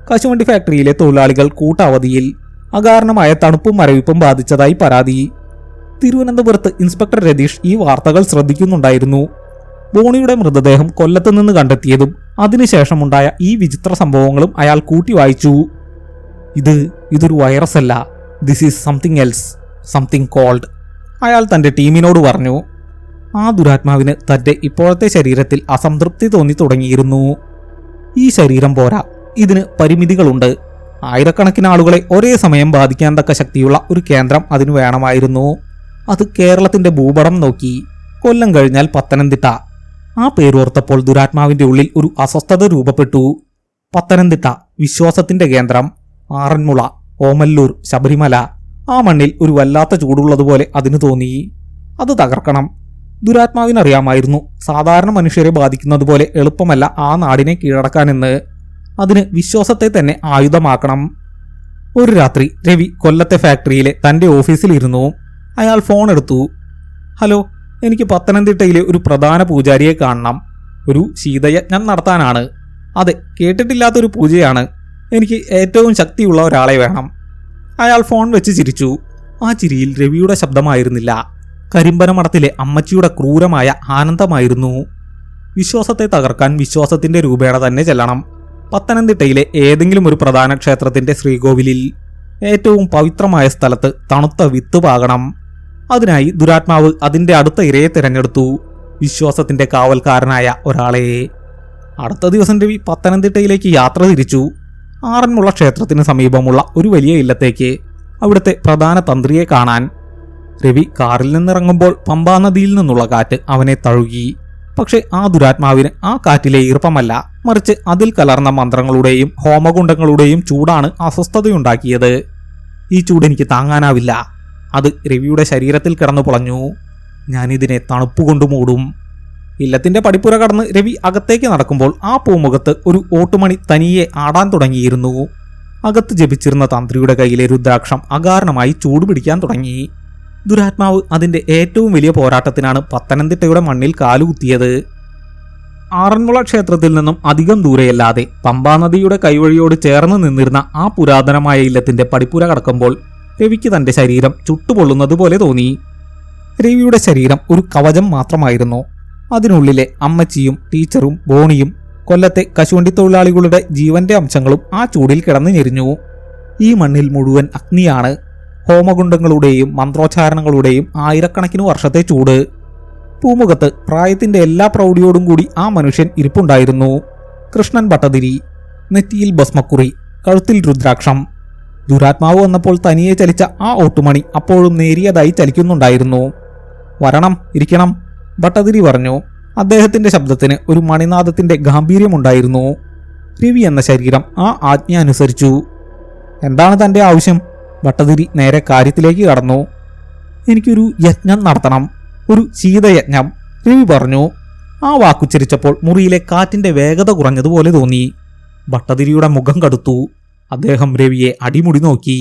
കശുവണ്ടി ഫാക്ടറിയിലെ തൊഴിലാളികൾ കൂട്ടാവധിയിൽ. അകാരണമായ തണുപ്പും മരവിപ്പും ബാധിച്ചതായി പരാതി. തിരുവനന്തപുരത്ത് ഇൻസ്പെക്ടർ രതീഷ് ഈ വാർത്തകൾ ശ്രദ്ധിക്കുന്നുണ്ടായിരുന്നു. ബോണിയുടെ മൃതദേഹം കൊല്ലത്ത് നിന്ന് കണ്ടെത്തിയതും അതിനുശേഷമുണ്ടായ ഈ വിചിത്ര സംഭവങ്ങളും അയാൾ കൂട്ടി വായിച്ചു. ഇതൊരു വൈറസ് അല്ല, this is something else, something cold, അയാൾ തന്റെ ടീമിനോട് പറഞ്ഞു. ആ ദുരാത്മാവിന് തന്റെ ഇപ്പോഴത്തെ ശരീരത്തിൽ അസംതൃപ്തി തോന്നി തുടങ്ങിയിരുന്നു. ഈ ശരീരം പോരാ, ഇതിന് പരിമിതികളുണ്ട്. ആയിരക്കണക്കിന് ആളുകളെ ഒരേ സമയം ബാധിക്കാൻ തക്ക ശക്തിയുള്ള ഒരു കേന്ദ്രം അതിനു വേണമായിരുന്നു. അത് കേരളത്തിന്റെ ഭൂപടം നോക്കി. കൊല്ലം കഴിഞ്ഞാൽ പത്തനംതിട്ട. ആ പേരോർത്തപ്പോൾ ദുരാത്മാവിന്റെ ഉള്ളിൽ ഒരു അസ്വസ്ഥത രൂപപ്പെട്ടു. പത്തനംതിട്ട വിശ്വാസത്തിന്റെ കേന്ദ്രം. ആറന്മുള, ഓമല്ലൂർ, ശബരിമല. ആ മണ്ണിൽ ഒരു വല്ലാത്ത ചൂടുള്ളതുപോലെ അതിനു തോന്നി. അത് തകർക്കണം. ദുരാത്മാവിനറിയാമായിരുന്നു സാധാരണ മനുഷ്യരെ ബാധിക്കുന്നത് പോലെ എളുപ്പമല്ല ആ നാടിനെ കീഴടക്കാനെന്ന്. അതിന് വിശ്വാസത്തെ തന്നെ ആയുധമാക്കണം. ഒരു രാത്രി രവി കൊല്ലത്തെ ഫാക്ടറിയിലെ തന്റെ ഓഫീസിലിരുന്നു. അയാൾ ഫോൺ എടുത്തു. ഹലോ, എനിക്ക് പത്തനംതിട്ടയിലെ ഒരു പ്രധാന പൂജാരിയെ കാണണം. ഒരു ശീതയജ്ഞം നടത്താനാണ്. അതെ, കേട്ടിട്ടില്ലാത്തൊരു പൂജയാണ്. എനിക്ക് ഏറ്റവും ശക്തിയുള്ള ഒരാളെ വേണം. അയാൾ ഫോൺ വെച്ച് ചിരിച്ചു. ആ ചിരിയിൽ രവിയുടെ ശബ്ദമായിരുന്നില്ല, കരിമ്പനമഠത്തിലെ അമ്മച്ചിയുടെ ക്രൂരമായ ആനന്ദമായിരുന്നു. വിശ്വാസത്തെ തകർക്കാൻ വിശ്വാസത്തിന്റെ രൂപേണ തന്നെ ചെല്ലണം. പത്തനംതിട്ടയിലെ ഏതെങ്കിലും ഒരു പ്രധാന ക്ഷേത്രത്തിന്റെ ശ്രീകോവിലിൽ, ഏറ്റവും പവിത്രമായ സ്ഥലത്ത് തണുത്ത വിത്ത് പാകണം. അതിനായി ദുരാത്മാവ് അതിന്റെ അടുത്ത ഇരയെ തിരഞ്ഞെടുത്തു, വിശ്വാസത്തിന്റെ കാവൽക്കാരനായ ഒരാളെ. അടുത്ത ദിവസം രവി പത്തനംതിട്ടയിലേക്ക് യാത്ര തിരിച്ചു. ആറന്മുള ക്ഷേത്രത്തിന് സമീപമുള്ള ഒരു വലിയ ഇല്ലത്തേക്ക്, അവിടുത്തെ പ്രധാന തന്ത്രിയെ കാണാൻ. രവി കാറിൽ നിന്നിറങ്ങുമ്പോൾ പമ്പാ നദിയിൽ നിന്നുള്ള കാറ്റ് അവനെ തഴുകി. പക്ഷെ ആ ദുരാത്മാവിന് ആ കാറ്റിലെ ഈർപ്പമല്ല, മറിച്ച് അതിൽ കലർന്ന മന്ത്രങ്ങളുടെയും ഹോമകുണ്ടങ്ങളുടെയും ചൂടാണ് അസ്വസ്ഥതയുണ്ടാക്കിയത്. ഈ ചൂട് എനിക്ക് താങ്ങാനാവില്ല. അത് രവിയുടെ ശരീരത്തിൽ കിടന്നു പുളഞ്ഞു. ഞാനിതിനെ തണുപ്പുകൊണ്ട് മൂടും. ഇല്ലത്തിന്റെ പടിപ്പുര കടന്ന് രവി അകത്തേക്ക് നടക്കുമ്പോൾ ആ പൂമുഖത്ത് ഒരു ഓട്ടുമണി തനിയെ ആടാൻ തുടങ്ങിയിരുന്നു. അകത്ത് ജപിച്ചിരുന്ന തന്ത്രിയുടെ കയ്യിലെ രുദ്രാക്ഷം അകാരണമായി ചൂടുപിടിക്കാൻ തുടങ്ങി. ദുരാത്മാവ് അതിന്റെ ഏറ്റവും വലിയ പോരാട്ടത്തിനാണ് പത്തനംതിട്ടയുടെ മണ്ണിൽ കാലുകുത്തിയത്. ആറന്മുള ക്ഷേത്രത്തിൽ നിന്നും അധികം ദൂരെയല്ലാതെ പമ്പാ നദിയുടെ കൈവഴിയോട് ചേർന്ന് നിന്നിരുന്ന ആ പുരാതനമായ ഇല്ലത്തിന്റെ പടിപ്പുര കടക്കുമ്പോൾ രവിക്ക് തന്റെ ശരീരം ചുട്ടുപൊള്ളുന്നത് പോലെ തോന്നി. രവിയുടെ ശരീരം ഒരു കവചം മാത്രമായിരുന്നു. അതിനുള്ളിലെ അമ്മച്ചിയും ടീച്ചറും ബോണിയും കൊല്ലത്തെ കശുവണ്ടി തൊഴിലാളികളുടെ ജീവന്റെ അംശങ്ങളും ആ ചൂടിൽ കിടന്നു ഞെരിഞ്ഞു. ഈ മണ്ണിൽ മുഴുവൻ അഗ്നിയാണ്. ഹോമകുണ്ടങ്ങളുടെയും മന്ത്രോച്ചാരണങ്ങളുടെയും ആയിരക്കണക്കിന് വർഷത്തെ ചൂട്. പൂമുഖത്ത് പ്രായത്തിന്റെ എല്ലാ പ്രൗഢിയോടും കൂടി ആ മനുഷ്യൻ ഇരിപ്പുണ്ടായിരുന്നു. കൃഷ്ണൻ ഭട്ടതിരി, നെറ്റിയിൽ ഭസ്മക്കുറി, കഴുത്തിൽ രുദ്രാക്ഷം. ദുരാത്മാവ് വന്നപ്പോൾ തനിയെ ചലിച്ച ആ ഓട്ടുമണി അപ്പോഴും നേരിയതായി ചലിക്കുന്നുണ്ടായിരുന്നു. വരണം, ഇരിക്കണം, ഭട്ടതിരി പറഞ്ഞു. അദ്ദേഹത്തിന്റെ ശബ്ദത്തിന് ഒരു മണിനാദത്തിന്റെ ഗാംഭീര്യമുണ്ടായിരുന്നു. രവി എന്ന ശരീരം ആ ആജ്ഞ അനുസരിച്ചു. എന്താണ് തന്റെ ആവശ്യം? ഭട്ടതിരി നേരെ കാര്യത്തിലേക്ക് കടന്നു. എനിക്കൊരു യജ്ഞം നടത്തണം, ഒരു ശീതയജ്ഞം, രവി പറഞ്ഞു. ആ വാക്കുച്ചരിച്ചപ്പോൾ മുറിയിലെ കാറ്റിന്റെ വേഗത കുറഞ്ഞതുപോലെ തോന്നി. ഭട്ടതിരിയുടെ മുഖം കടുത്തു. അദ്ദേഹം രവിയെ അടിമുടി നോക്കി.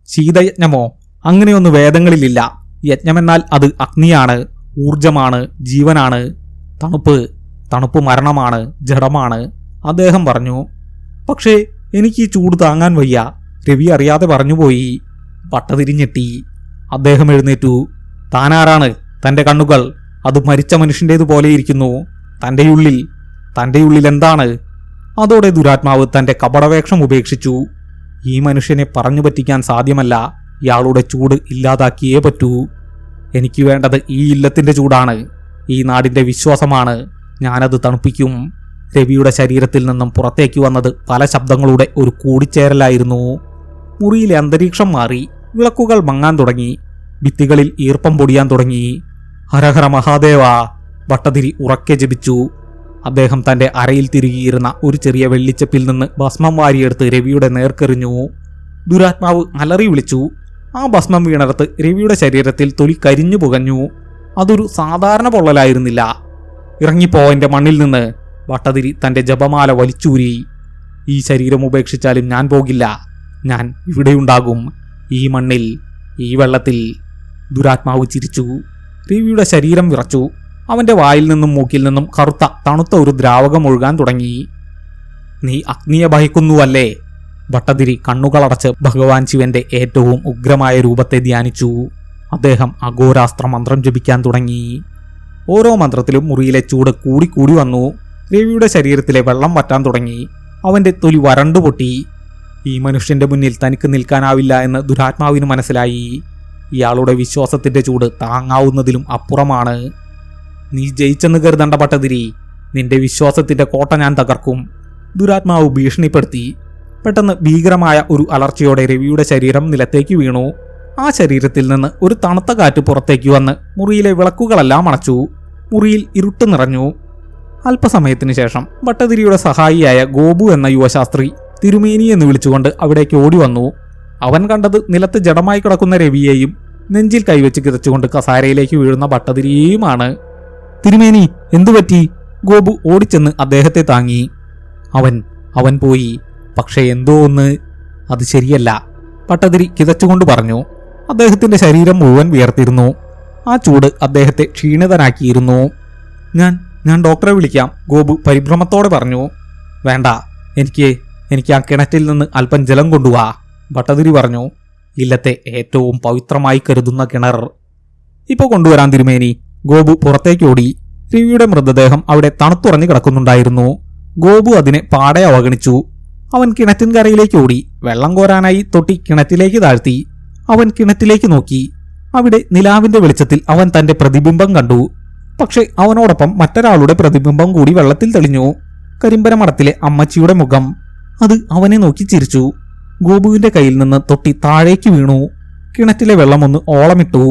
ശീതയജ്ഞമോ? അങ്ങനെയൊന്നും വേദങ്ങളിലില്ല. യജ്ഞമെന്നാൽ അത് അഗ്നിയാണ്, ഊർജമാണ്, ജീവനാണ്. തണുപ്പ് മരണമാണ്, ജഡമാണ്, അദ്ദേഹം പറഞ്ഞു. പക്ഷേ എനിക്ക് ഈ ചൂട് താങ്ങാൻ വയ്യ, രവി അറിയാതെ പറഞ്ഞുപോയി. ഭട്ടതിരിഞ്ഞെട്ടി. അദ്ദേഹം എഴുന്നേറ്റു. താനാരാണ്? തന്റെ കണ്ണുകൾ അത് മരിച്ച മനുഷ്യൻ്റേതുപോലെ ഇരിക്കുന്നു. തൻ്റെ ഉള്ളിൽ എന്താണ്? അതോടെ ദുരാത്മാവ് തന്റെ കപടവേഷം ഉപേക്ഷിച്ചു. ഈ മനുഷ്യനെ പറഞ്ഞു പറ്റിക്കാൻ സാധ്യമല്ല. ഇയാളുടെ ചൂട് ഇല്ലാതാക്കിയേ പറ്റൂ. എനിക്ക് വേണ്ടത് ഈ ഇല്ലത്തിന്റെ ചൂടാണ്, ഈ നാടിന്റെ വിശ്വാസമാണ്. ഞാനത് തണുപ്പിക്കും. രവിയുടെ ശരീരത്തിൽ നിന്നും പുറത്തേക്ക് വന്നത് പല ശബ്ദങ്ങളുടെ ഒരു കൂടിച്ചേരലായിരുന്നു. മുറിയിലെ അന്തരീക്ഷം മാറി. വിളക്കുകൾ മങ്ങാൻ തുടങ്ങി. ഭിത്തികളിൽ ഈർപ്പം പൊടിയാൻ തുടങ്ങി. ഹരഹര മഹാദേവ! ഭട്ടതിരി ഉറക്കെ ജപിച്ചു. അദ്ദേഹം തന്റെ അരയിൽ തിരുകിയിരുന്ന ഒരു ചെറിയ വെള്ളിച്ചപ്പിൽ നിന്ന് ഭസ്മം വാരിയെടുത്ത് രവിയുടെ നേർക്കെറിഞ്ഞു. ദുരാത്മാവ് അലറി വിളിച്ചു. ആ ഭസ്മം വീണർത്ത് രവിയുടെ ശരീരത്തിൽ തൊലി കരിഞ്ഞു പുകഞ്ഞു. അതൊരു സാധാരണ പൊള്ളലായിരുന്നില്ല. ഇറങ്ങിപ്പോ എന്റെ മണ്ണിൽ നിന്ന്! ഭട്ടതിരി തന്റെ ജപമാല വലിച്ചൂരി. ഈ ശരീരം ഉപേക്ഷിച്ചാലും ഞാൻ പോകില്ല. ഞാൻ ഇവിടെയുണ്ടാകും, ഈ മണ്ണിൽ, ഈ വെള്ളത്തിൽ. ദുരാത്മാവ് ചിരിച്ചു. രവിയുടെ ശരീരം വിറച്ചു. അവന്റെ വായിൽ നിന്നും മൂക്കിൽ നിന്നും കറുത്ത തണുത്ത ഒരു ദ്രാവകം ഒഴുകാൻ തുടങ്ങി. നീ അഗ്നിയെ ഭയക്കുന്നുവല്ലേ? ഭട്ടതിരി കണ്ണുകളടച്ച് ഭഗവാൻ ശിവന്റെ ഏറ്റവും ഉഗ്രമായ രൂപത്തെ ധ്യാനിച്ചു. അദ്ദേഹം അഘോരാസ്ത്ര മന്ത്രം ജപിക്കാൻ തുടങ്ങി. ഓരോ മന്ത്രത്തിലും മുറിയിലെ ചൂട് കൂടിക്കൂടി വന്നു. രവിയുടെ ശരീരത്തിലെ വെള്ളം വറ്റാൻ തുടങ്ങി. അവന്റെ തൊലി വരണ്ടുപൊട്ടി. ഈ മനുഷ്യന്റെ മുന്നിൽ തനിക്ക് നിൽക്കാനാവില്ല എന്ന് ദുരാത്മാവിന് മനസ്സിലായി. ഇയാളുടെ വിശ്വാസത്തിന്റെ ചൂട് താങ്ങാവുന്നതിലും അപ്പുറമാണ്. നീ ജയിച്ചെന്ന് കരുതണ്ട ഭട്ടതിരി. നിന്റെ വിശ്വാസത്തിന്റെ കോട്ട ഞാൻ തകർക്കും. ദുരാത്മാവ് ഭീഷണിപ്പെടുത്തി. പെട്ടെന്ന് ഭീകരമായ ഒരു അലർച്ചയോടെ രവിയുടെ ശരീരം നിലത്തേക്ക് വീണു. ആ ശരീരത്തിൽ നിന്ന് ഒരു തണുത്ത കാറ്റ് പുറത്തേക്ക് വന്ന് മുറിയിലെ വിളക്കുകളെല്ലാം അണച്ചു. മുറിയിൽ ഇരുട്ട് നിറഞ്ഞു. അല്പസമയത്തിന് ശേഷം ഭട്ടതിരിയുടെ സഹായിയായ ഗോപു എന്ന യുവശാസ്ത്രി തിരുമേനി എന്ന് വിളിച്ചുകൊണ്ട് അവിടേക്ക് ഓടി വന്നു. അവൻ കണ്ടത് നിലത്ത് ജഡമായി കിടക്കുന്ന രവിയെയും നെഞ്ചിൽ കൈവച്ച് കിതച്ചുകൊണ്ട് കസാരയിലേക്ക് വീഴുന്ന ഭട്ടതിരിയെയുമാണ്. തിരുമേനി, എന്തുപറ്റി? ഗോപു ഓടിച്ചെന്ന് അദ്ദേഹത്തെ താങ്ങി. അവൻ പോയി. പക്ഷേ എന്തോ ഒന്ന്, അത് ശരിയല്ല, ഭട്ടതിരി കിതച്ചുകൊണ്ട് പറഞ്ഞു. അദ്ദേഹത്തിന്റെ ശരീരം മുഴുവൻ വിയർത്തിരുന്നു. ആ ചൂട് അദ്ദേഹത്തെ ക്ഷീണിതനാക്കിയിരുന്നു. ഞാൻ ഡോക്ടറെ വിളിക്കാം, ഗോപു പരിഭ്രമത്തോടെ പറഞ്ഞു. വേണ്ട, എനിക്ക് ആ കിണറ്റിൽ നിന്ന് അല്പം ജലം കൊണ്ടുവാ, ഭട്ടതിരി പറഞ്ഞു. ഇല്ലത്തെ ഏറ്റവും പവിത്രമായി കരുതുന്ന കിണർ. ഇപ്പോൾ കൊണ്ടുവരാൻ തിരുമേനി. ഗോപു പുറത്തേക്കോടി. രവിയുടെ മൃതദേഹം അവിടെ തണുത്തുറഞ്ഞു കിടക്കുന്നുണ്ടായിരുന്നു. ഗോപു അതിനെ പാടെ അവഗണിച്ചു. അവൻ കിണറ്റിൻകരയിലേക്ക് ഓടി. വെള്ളം കോരാനായി തൊട്ടി കിണറ്റിലേക്ക് താഴ്ത്തി. അവൻ കിണറ്റിലേക്ക് നോക്കി. അവിടെ നിലാവിന്റെ വെളിച്ചത്തിൽ അവൻ തന്റെ പ്രതിബിംബം കണ്ടു. പക്ഷെ അവനോടൊപ്പം മറ്റൊരാളുടെ പ്രതിബിംബം കൂടി വെള്ളത്തിൽ തെളിഞ്ഞു. കരിമ്പനമടത്തിലെ അമ്മച്ചിയുടെ മുഖം. അത് അവനെ നോക്കി ചിരിച്ചു. ഗോപുവിന്റെ കയ്യിൽ നിന്ന് തൊട്ടി താഴേക്ക് വീണു. കിണറ്റിലെ വെള്ളം ഒന്ന് ഓളമിട്ടു.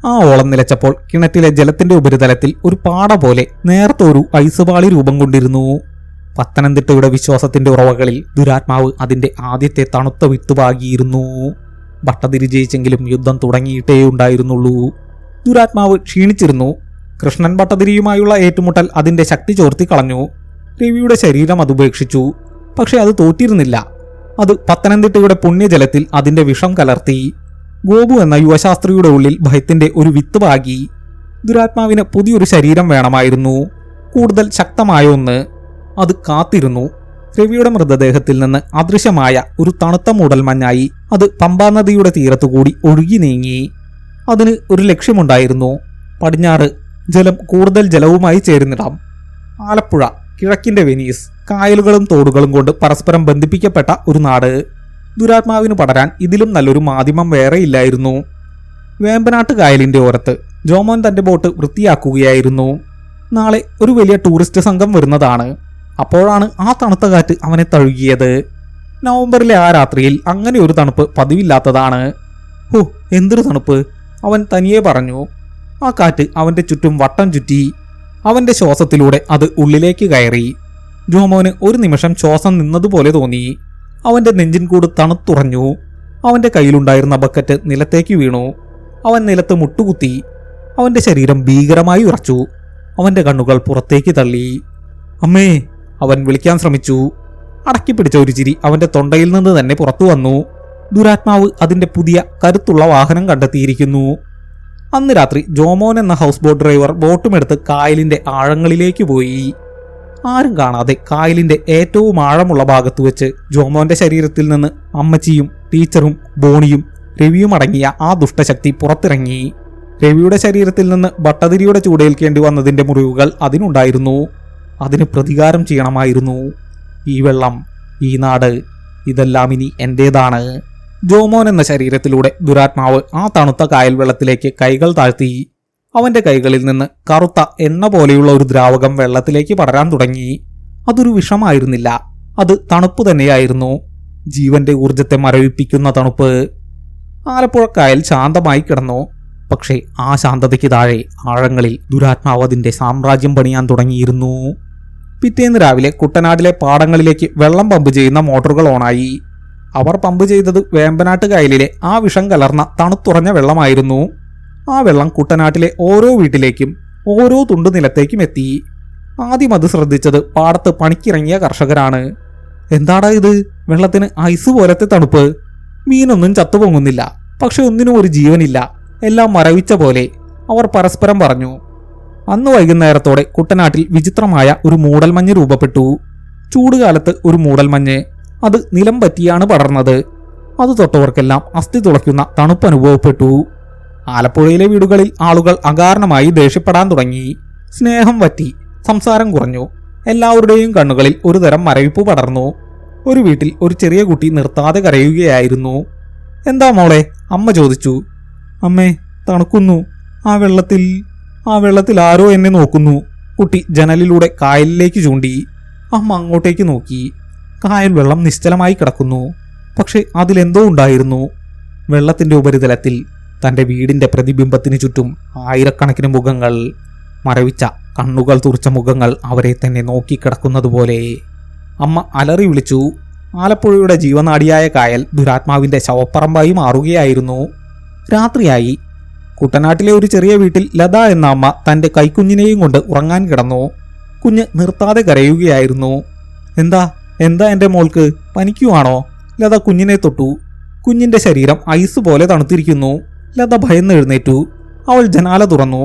ആ ഓളം നിലച്ചപ്പോൾ കിണറ്റിലെ ജലത്തിന്റെ ഉപരിതലത്തിൽ ഒരു പാട പോലെ നേർത്തൊരു ഐസുപാളി രൂപം കൊണ്ടിരുന്നു. പത്തനംതിട്ടയുടെ വിശ്വാസത്തിന്റെ ഉറവകളിൽ ദുരാത്മാവ് അതിന്റെ ആദ്യത്തെ തണുത്ത വിത്തുപാകിയിരുന്നു. ഭട്ടതിരി ജയിച്ചെങ്കിലും യുദ്ധം തുടങ്ങിയിട്ടേ ഉണ്ടായിരുന്നുള്ളൂ. ദുരാത്മാവ് ക്ഷീണിച്ചിരുന്നു. കൃഷ്ണൻ ഭട്ടതിരിയുമായുള്ള ഏറ്റുമുട്ടൽ അതിന്റെ ശക്തി ചോർത്തി കളഞ്ഞു. രവിയുടെ ശരീരം അതുപേക്ഷിച്ചു. പക്ഷെ അത് തോറ്റിരുന്നില്ല. അത് പത്തനംതിട്ടയുടെ പുണ്യജലത്തിൽ അതിന്റെ വിഷം കലർത്തി. ഗോപു എന്ന യുവശാസ്ത്രിയുടെ ഉള്ളിൽ ഭയത്തിന്റെ ഒരു വിത്ത് പാകി. ദുരാത്മാവിന് പുതിയൊരു ശരീരം വേണമായിരുന്നു, കൂടുതൽ ശക്തമായ ഒന്ന്. അത് കാത്തിരുന്നു. രവിയുടെ മൃതദേഹത്തിൽ നിന്ന് അദൃശ്യമായ ഒരു തണുത്ത മൂടൽമഞ്ഞായി അത് പമ്പാ നദിയുടെ തീരത്തുകൂടി ഒഴുകി നീങ്ങി. അതിന് ഒരു ലക്ഷ്യമുണ്ടായിരുന്നു. പടിഞ്ഞാറ് ജലം കൂടുതൽ ജലവുമായി ചേരുന്നിടം. ആലപ്പുഴ, കിഴക്കിന്റെ വെനീസ്, കായലുകളും തോടുകളും കൊണ്ട് പരസ്പരം ബന്ധിപ്പിക്കപ്പെട്ട ഒരു നാട്. ദുരാത്മാവിന് പടരാൻ ഇതിലും നല്ലൊരു മാധ്യമം വേറെയില്ലായിരുന്നു. വേമ്പനാട്ട് കായലിന്റെ ഓരത്ത് ജോമോൻ തന്റെ ബോട്ട് വൃത്തിയാക്കുകയായിരുന്നു. നാളെ ഒരു വലിയ ടൂറിസ്റ്റ് സംഘം വരുന്നതാണ്. അപ്പോഴാണ് ആ തണുത്ത കാറ്റ് അവനെ തഴുകിയത്. നവംബറിലെ ആ രാത്രിയിൽ അങ്ങനെ ഒരു തണുപ്പ് പതിവില്ലാത്തതാണ്. ഹോ, എന്തൊരു തണുപ്പ്, അവൻ തനിയെ പറഞ്ഞു. ആ കാറ്റ് അവന്റെ ചുറ്റും വട്ടം ചുറ്റി. അവന്റെ ശ്വാസത്തിലൂടെ അത് ഉള്ളിലേക്ക് കയറി. ജോമോന് ഒരു നിമിഷം ശ്വാസം നിന്നതുപോലെ തോന്നി. അവന്റെ നെഞ്ചിൻകൂട് തണുത്തുറഞ്ഞു. അവന്റെ കയ്യിലുണ്ടായിരുന്ന ബക്കറ്റ് നിലത്തേക്ക് വീണു. അവൻ നിലത്ത് മുട്ടുകുത്തി. അവന്റെ ശരീരം ഭീകരമായി ഉറച്ചു. അവന്റെ കണ്ണുകൾ പുറത്തേക്ക് തള്ളി. അമ്മേ, അവൻ വിളിക്കാൻ ശ്രമിച്ചു. അടക്കിപ്പിടിച്ച ഒരു ചിരി അവന്റെ തൊണ്ടയിൽ നിന്ന് തന്നെ പുറത്തു വന്നു. ദുരാത്മാവ് അതിന്റെ പുതിയ കരുത്തുള്ള വാഹനം കണ്ടെത്തിയിരിക്കുന്നു. അന്ന് രാത്രി ജോമോൻ എന്ന ഹൗസ് ബോട്ട് ഡ്രൈവർ ബോട്ടുമെടുത്ത് കായലിന്റെ ആഴങ്ങളിലേക്ക് പോയി. ആരും കാണാതെ കായലിന്റെ ഏറ്റവും ആഴമുള്ള ഭാഗത്ത് വെച്ച് ജോമോന്റെ ശരീരത്തിൽ നിന്ന് അമ്മച്ചിയും ടീച്ചറും ബോണിയും രവിയും അടങ്ങിയ ആ ദുഷ്ടശക്തി പുറത്തിറങ്ങി. രവിയുടെ ശരീരത്തിൽ നിന്ന് ഭട്ടതിരിയുടെ ചൂടേൽക്കേണ്ടി വന്നതിന്റെ മുറിവുകൾ അതിനുണ്ടായിരുന്നു. അതിന് പ്രതികാരം ചെയ്യണമായിരുന്നു. ഈ വെള്ളം, ഈ നാട്, ഇതെല്ലാം ഇനി എന്റേതാണ്. ജോമോൻ എന്ന ശരീരത്തിലൂടെ ദുരാത്മാവ് ആ തണുത്ത കായൽ വെള്ളത്തിലേക്ക് കൈകൾ താഴ്ത്തി. അവന്റെ കൈകളിൽ നിന്ന് കറുത്ത എണ്ണ പോലെയുള്ള ഒരു ദ്രാവകം വെള്ളത്തിലേക്ക് പടരാൻ തുടങ്ങി. അതൊരു വിഷമായിരുന്നില്ല, അത് തണുപ്പ് തന്നെയായിരുന്നു. ജീവന്റെ ഊർജത്തെ മരവിപ്പിക്കുന്ന തണുപ്പ്. ആലപ്പുഴ കായൽ ശാന്തമായി കിടന്നു. പക്ഷേ ആ ശാന്തതയ്ക്ക് താഴെ ആഴങ്ങളിൽ ദുരാത്മാവ് അതിന്റെ സാമ്രാജ്യം പണിയാൻ തുടങ്ങിയിരുന്നു. പിറ്റേന്ന് രാവിലെ കുട്ടനാട്ടിലെ പാടങ്ങളിലേക്ക് വെള്ളം പമ്പ് ചെയ്യുന്ന മോട്ടോറുകൾ ഓണായി. അവർ പമ്പ് ചെയ്തത് വേമ്പനാട്ട് കായലിലെ ആ വിഷം കലർന്ന തണുത്തുറഞ്ഞ വെള്ളമായിരുന്നു. ആ വെള്ളം കുട്ടനാട്ടിലെ ഓരോ വീട്ടിലേക്കും ഓരോ തുണ്ടു നിലത്തേക്കും എത്തി. ആദ്യം അത് ശ്രദ്ധിച്ചത് പാടത്ത് പണിക്കിറങ്ങിയ കർഷകരാണ്. എന്താടാ ഇത്, വെള്ളത്തിന് ഐസ് പോലത്തെ തണുപ്പ്. മീനൊന്നും ചത്തുപൊങ്ങുന്നില്ല, പക്ഷെ ഒന്നിനും ഒരു ജീവനില്ല, എല്ലാം മരവിച്ച പോലെ, അവർ പരസ്പരം പറഞ്ഞു. അന്ന് വൈകുന്നേരത്തോടെ കുട്ടനാട്ടിൽ വിചിത്രമായ ഒരു മൂടൽമഞ്ഞ് രൂപപ്പെട്ടു. ചൂടുകാലത്ത് ഒരു മൂടൽമഞ്ഞ്, അത് നിലം പറ്റിയാണ് പടർന്നത്. അത് തൊട്ടവർക്കെല്ലാം അസ്ഥി തുളയ്ക്കുന്ന തണുപ്പ് അനുഭവപ്പെട്ടു. ആലപ്പുഴയിലെ വീടുകളിൽ ആളുകൾ അകാരണമായി ദേഷ്യപ്പെടാൻ തുടങ്ങി. സ്നേഹം വറ്റി, സംസാരം കുറഞ്ഞു. എല്ലാവരുടെയും കണ്ണുകളിൽ ഒരു തരം മരവിപ്പ് പടർന്നു. ഒരു വീട്ടിൽ ഒരു ചെറിയ കുട്ടി നിർത്താതെ കരയുകയായിരുന്നു. എന്താ മോളെ, അമ്മ ചോദിച്ചു. അമ്മേ, തണുക്കുന്നു. ആ വെള്ളത്തിൽ ആരോ എന്നെ നോക്കുന്നു. കുട്ടി ജനലിലൂടെ കായലിലേക്ക് ചൂണ്ടി. അമ്മ അങ്ങോട്ടേക്ക് നോക്കി. കായൽ വെള്ളം നിശ്ചലമായി കിടക്കുന്നു. പക്ഷെ അതിലെന്തോ ഉണ്ടായിരുന്നു. വെള്ളത്തിന്റെ ഉപരിതലത്തിൽ തന്റെ വീടിന്റെ പ്രതിബിംബത്തിന് ചുറ്റും ആയിരക്കണക്കിന് മുഖങ്ങൾ, മരവിച്ച കണ്ണുകൾ തുറച്ച മുഖങ്ങൾ അവരെ തന്നെ നോക്കിക്കിടക്കുന്നതുപോലെ. അമ്മ അലറി വിളിച്ചു. ആലപ്പുഴയുടെ ജീവനാടിയായ കായൽ ദുരാത്മാവിന്റെ ശവപ്പറമ്പായി മാറുകയായിരുന്നു. രാത്രിയായി. കുട്ടനാട്ടിലെ ഒരു ചെറിയ വീട്ടിൽ ലത എന്ന അമ്മ തന്റെ കൈക്കുഞ്ഞിനെയും കൊണ്ട് ഉറങ്ങാൻ കിടന്നു. കുഞ്ഞ് നിർത്താതെ കരയുകയായിരുന്നു. എന്താ എന്റെ മോൾക്ക്, പനിക്കുവാണോ? ലത കുഞ്ഞിനെ തൊട്ടു. കുഞ്ഞിന്റെ ശരീരം ഐസ് പോലെ തണുത്തിരിക്കുന്നു. ലത ഭയന്ന് എഴുന്നേറ്റു. അവൾ ജനാല തുറന്നു.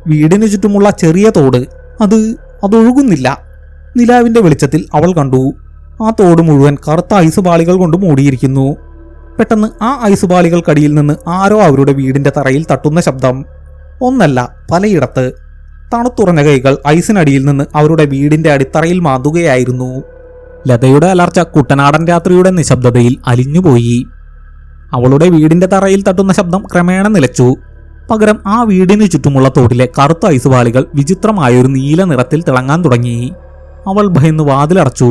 വീടിനു ചുറ്റുമുള്ള ചെറിയ തോട്, അതൊഴുകുന്നില്ല. നിലാവിന്റെ വെളിച്ചത്തിൽ അവൾ കണ്ടു. ആ തോട് മുഴുവൻ കറുത്ത ഐസ് പാളികൾ കൊണ്ട് മൂടിയിരിക്കുന്നു. പെട്ടെന്ന് ആ ഐസ് പാളികൾക്കടിയിൽ നിന്ന് ആരോ അവരുടെ വീടിന്റെ തറയിൽ തട്ടുന്ന ശബ്ദം. ഒന്നല്ല, പലയിടത്ത്. തണുത്തുറഞ്ഞ കൈകൾ ഐസിനടിയിൽ നിന്ന് അവരുടെ വീടിന്റെ അടിത്തറയിൽ മാന്തുകയായിരുന്നു. ലതയുടെ അലർച്ച കുട്ടനാടൻ രാത്രിയുടെ നിശബ്ദതയിൽ അലിഞ്ഞുപോയി. അവളുടെ വീടിന്റെ തറയിൽ തട്ടുന്ന ശബ്ദം ക്രമേണ നിലച്ചു. പകരം ആ വീടിന് ചുറ്റുമുള്ള തോട്ടിലെ കറുത്ത ഐസുപാളികൾ വിചിത്രമായൊരു നീല നിറത്തിൽ തിളങ്ങാൻ തുടങ്ങി. അവൾ ഭയന്ന് വാതിലടച്ചു.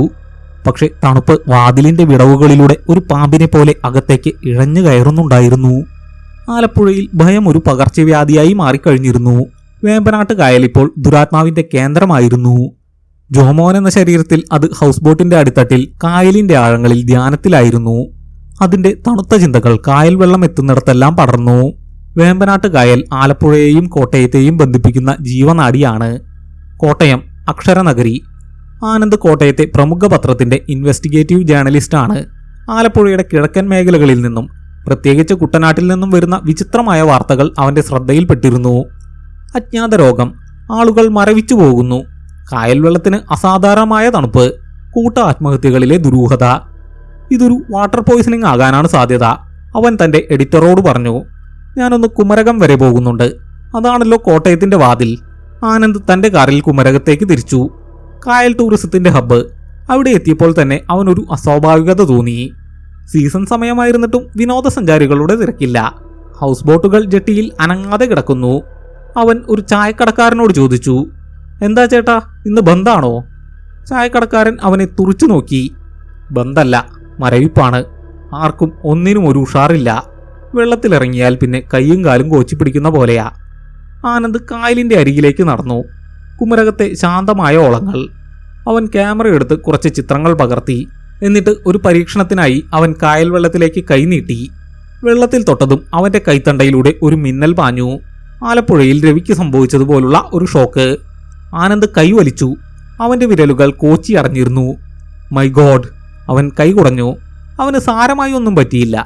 പക്ഷെ തണുപ്പ് വാതിലിന്റെ വിടവുകളിലൂടെ ഒരു പാമ്പിനെ പോലെ അകത്തേക്ക് ഇഴഞ്ഞു കയറുന്നുണ്ടായിരുന്നു. ആലപ്പുഴയിൽ ഭയം ഒരു പകർച്ചവ്യാധിയായി മാറിക്കഴിഞ്ഞിരുന്നു. വേമ്പനാട്ട് കായൽ ഇപ്പോൾ ദുരാത്മാവിന്റെ കേന്ദ്രമായിരുന്നു. ജോമോൻ എന്ന ശരീരത്തിൽ അത് ഹൗസ് ബോട്ടിന്റെ അടിത്തട്ടിൽ കായലിന്റെ ആഴങ്ങളിൽ ധ്യാനത്തിലായിരുന്നു. അതിന്റെ തണുത്ത ചിന്തകൾ കായൽ വെള്ളം എത്തുന്നിടത്തെല്ലാം പടർന്നു. വേമ്പനാട്ട് കായൽ ആലപ്പുഴയെയും കോട്ടയത്തെയും ബന്ധിപ്പിക്കുന്ന ജീവനാഡിയാണ്. കോട്ടയം അക്ഷരനഗരി. ആനന്ദ് കോട്ടയത്തെ പ്രമുഖ പത്രത്തിന്റെ ഇൻവെസ്റ്റിഗേറ്റീവ് ജേർണലിസ്റ്റാണ്. ആലപ്പുഴയുടെ കിഴക്കൻ മേഖലകളിൽ നിന്നും, പ്രത്യേകിച്ച് കുട്ടനാട്ടിൽ നിന്നും വരുന്ന വിചിത്രമായ വാർത്തകൾ അവന്റെ ശ്രദ്ധയിൽപ്പെട്ടിരുന്നു. അജ്ഞാത രോഗം, ആളുകൾ മരവിച്ചു പോകുന്നു, കായൽ വെള്ളത്തിന് അസാധാരണമായ തണുപ്പ്, കൂട്ട ആത്മഹത്യകളിലെ ദുരൂഹത. ഇതൊരു വാട്ടർ പോയ്സണിംഗ് ആകാനാണ് സാധ്യത, അവൻ തന്റെ എഡിറ്ററോട് പറഞ്ഞു. ഞാനൊന്ന് കുമരകം വരെ പോകുന്നുണ്ട്. അതാണല്ലോ കോട്ടയത്തിന്റെ വാതിൽ. ആനന്ദ് തന്റെ കാറിൽ കുമരകത്തേക്ക് തിരിച്ചു. കായൽ ടൂറിസത്തിന്റെ ഹബ്ബ്. അവിടെ എത്തിയപ്പോൾ തന്നെ അവനൊരു അസ്വാഭാവികത തോന്നി. സീസൺ സമയമായിരുന്നിട്ടും വിനോദസഞ്ചാരികളുടെ തിരക്കില്ല. ഹൗസ് ബോട്ടുകൾ ജെട്ടിയിൽ അനങ്ങാതെ കിടക്കുന്നു. അവൻ ഒരു ചായക്കടക്കാരനോട് ചോദിച്ചു, എന്താ ചേട്ടാ, ഇന്ന് ബന്ധാണോ? ചായക്കടക്കാരൻ അവനെ തുറിച്ചു നോക്കി. ബന്ധല്ല, മരവിപ്പാണ്. ആർക്കും ഒന്നിനും ഒരു ഉഷാറില്ല. വെള്ളത്തിലിറങ്ങിയാൽ പിന്നെ കൈയും കാലും കോച്ചിപ്പിടിക്കുന്ന പോലെയാ. ആനന്ദ് കായലിന്റെ അരികിലേക്ക് നടന്നു. കുമരകത്തെ ശാന്തമായ ഓളങ്ങൾ. അവൻ ക്യാമറ എടുത്ത് കുറച്ച് ചിത്രങ്ങൾ പകർത്തി. എന്നിട്ട് ഒരു പരീക്ഷണത്തിനായി അവൻ കായൽ വെള്ളത്തിലേക്ക് കൈനീട്ടി. വെള്ളത്തിൽ തൊട്ടതും അവന്റെ കൈത്തണ്ടയിലൂടെ ഒരു മിന്നൽ പാഞ്ഞു. ആലപ്പുഴയിൽ രവിക്ക് സംഭവിച്ചതുപോലുള്ള ഒരു ഷോക്ക്. ആനന്ദ് കൈ വലിച്ചു. അവന്റെ വിരലുകൾ കോച്ചി അടഞ്ഞിരുന്നു. My God! അവൻ കൈ കുടഞ്ഞു. അവന് സാരമായി ഒന്നും പറ്റിയില്ല.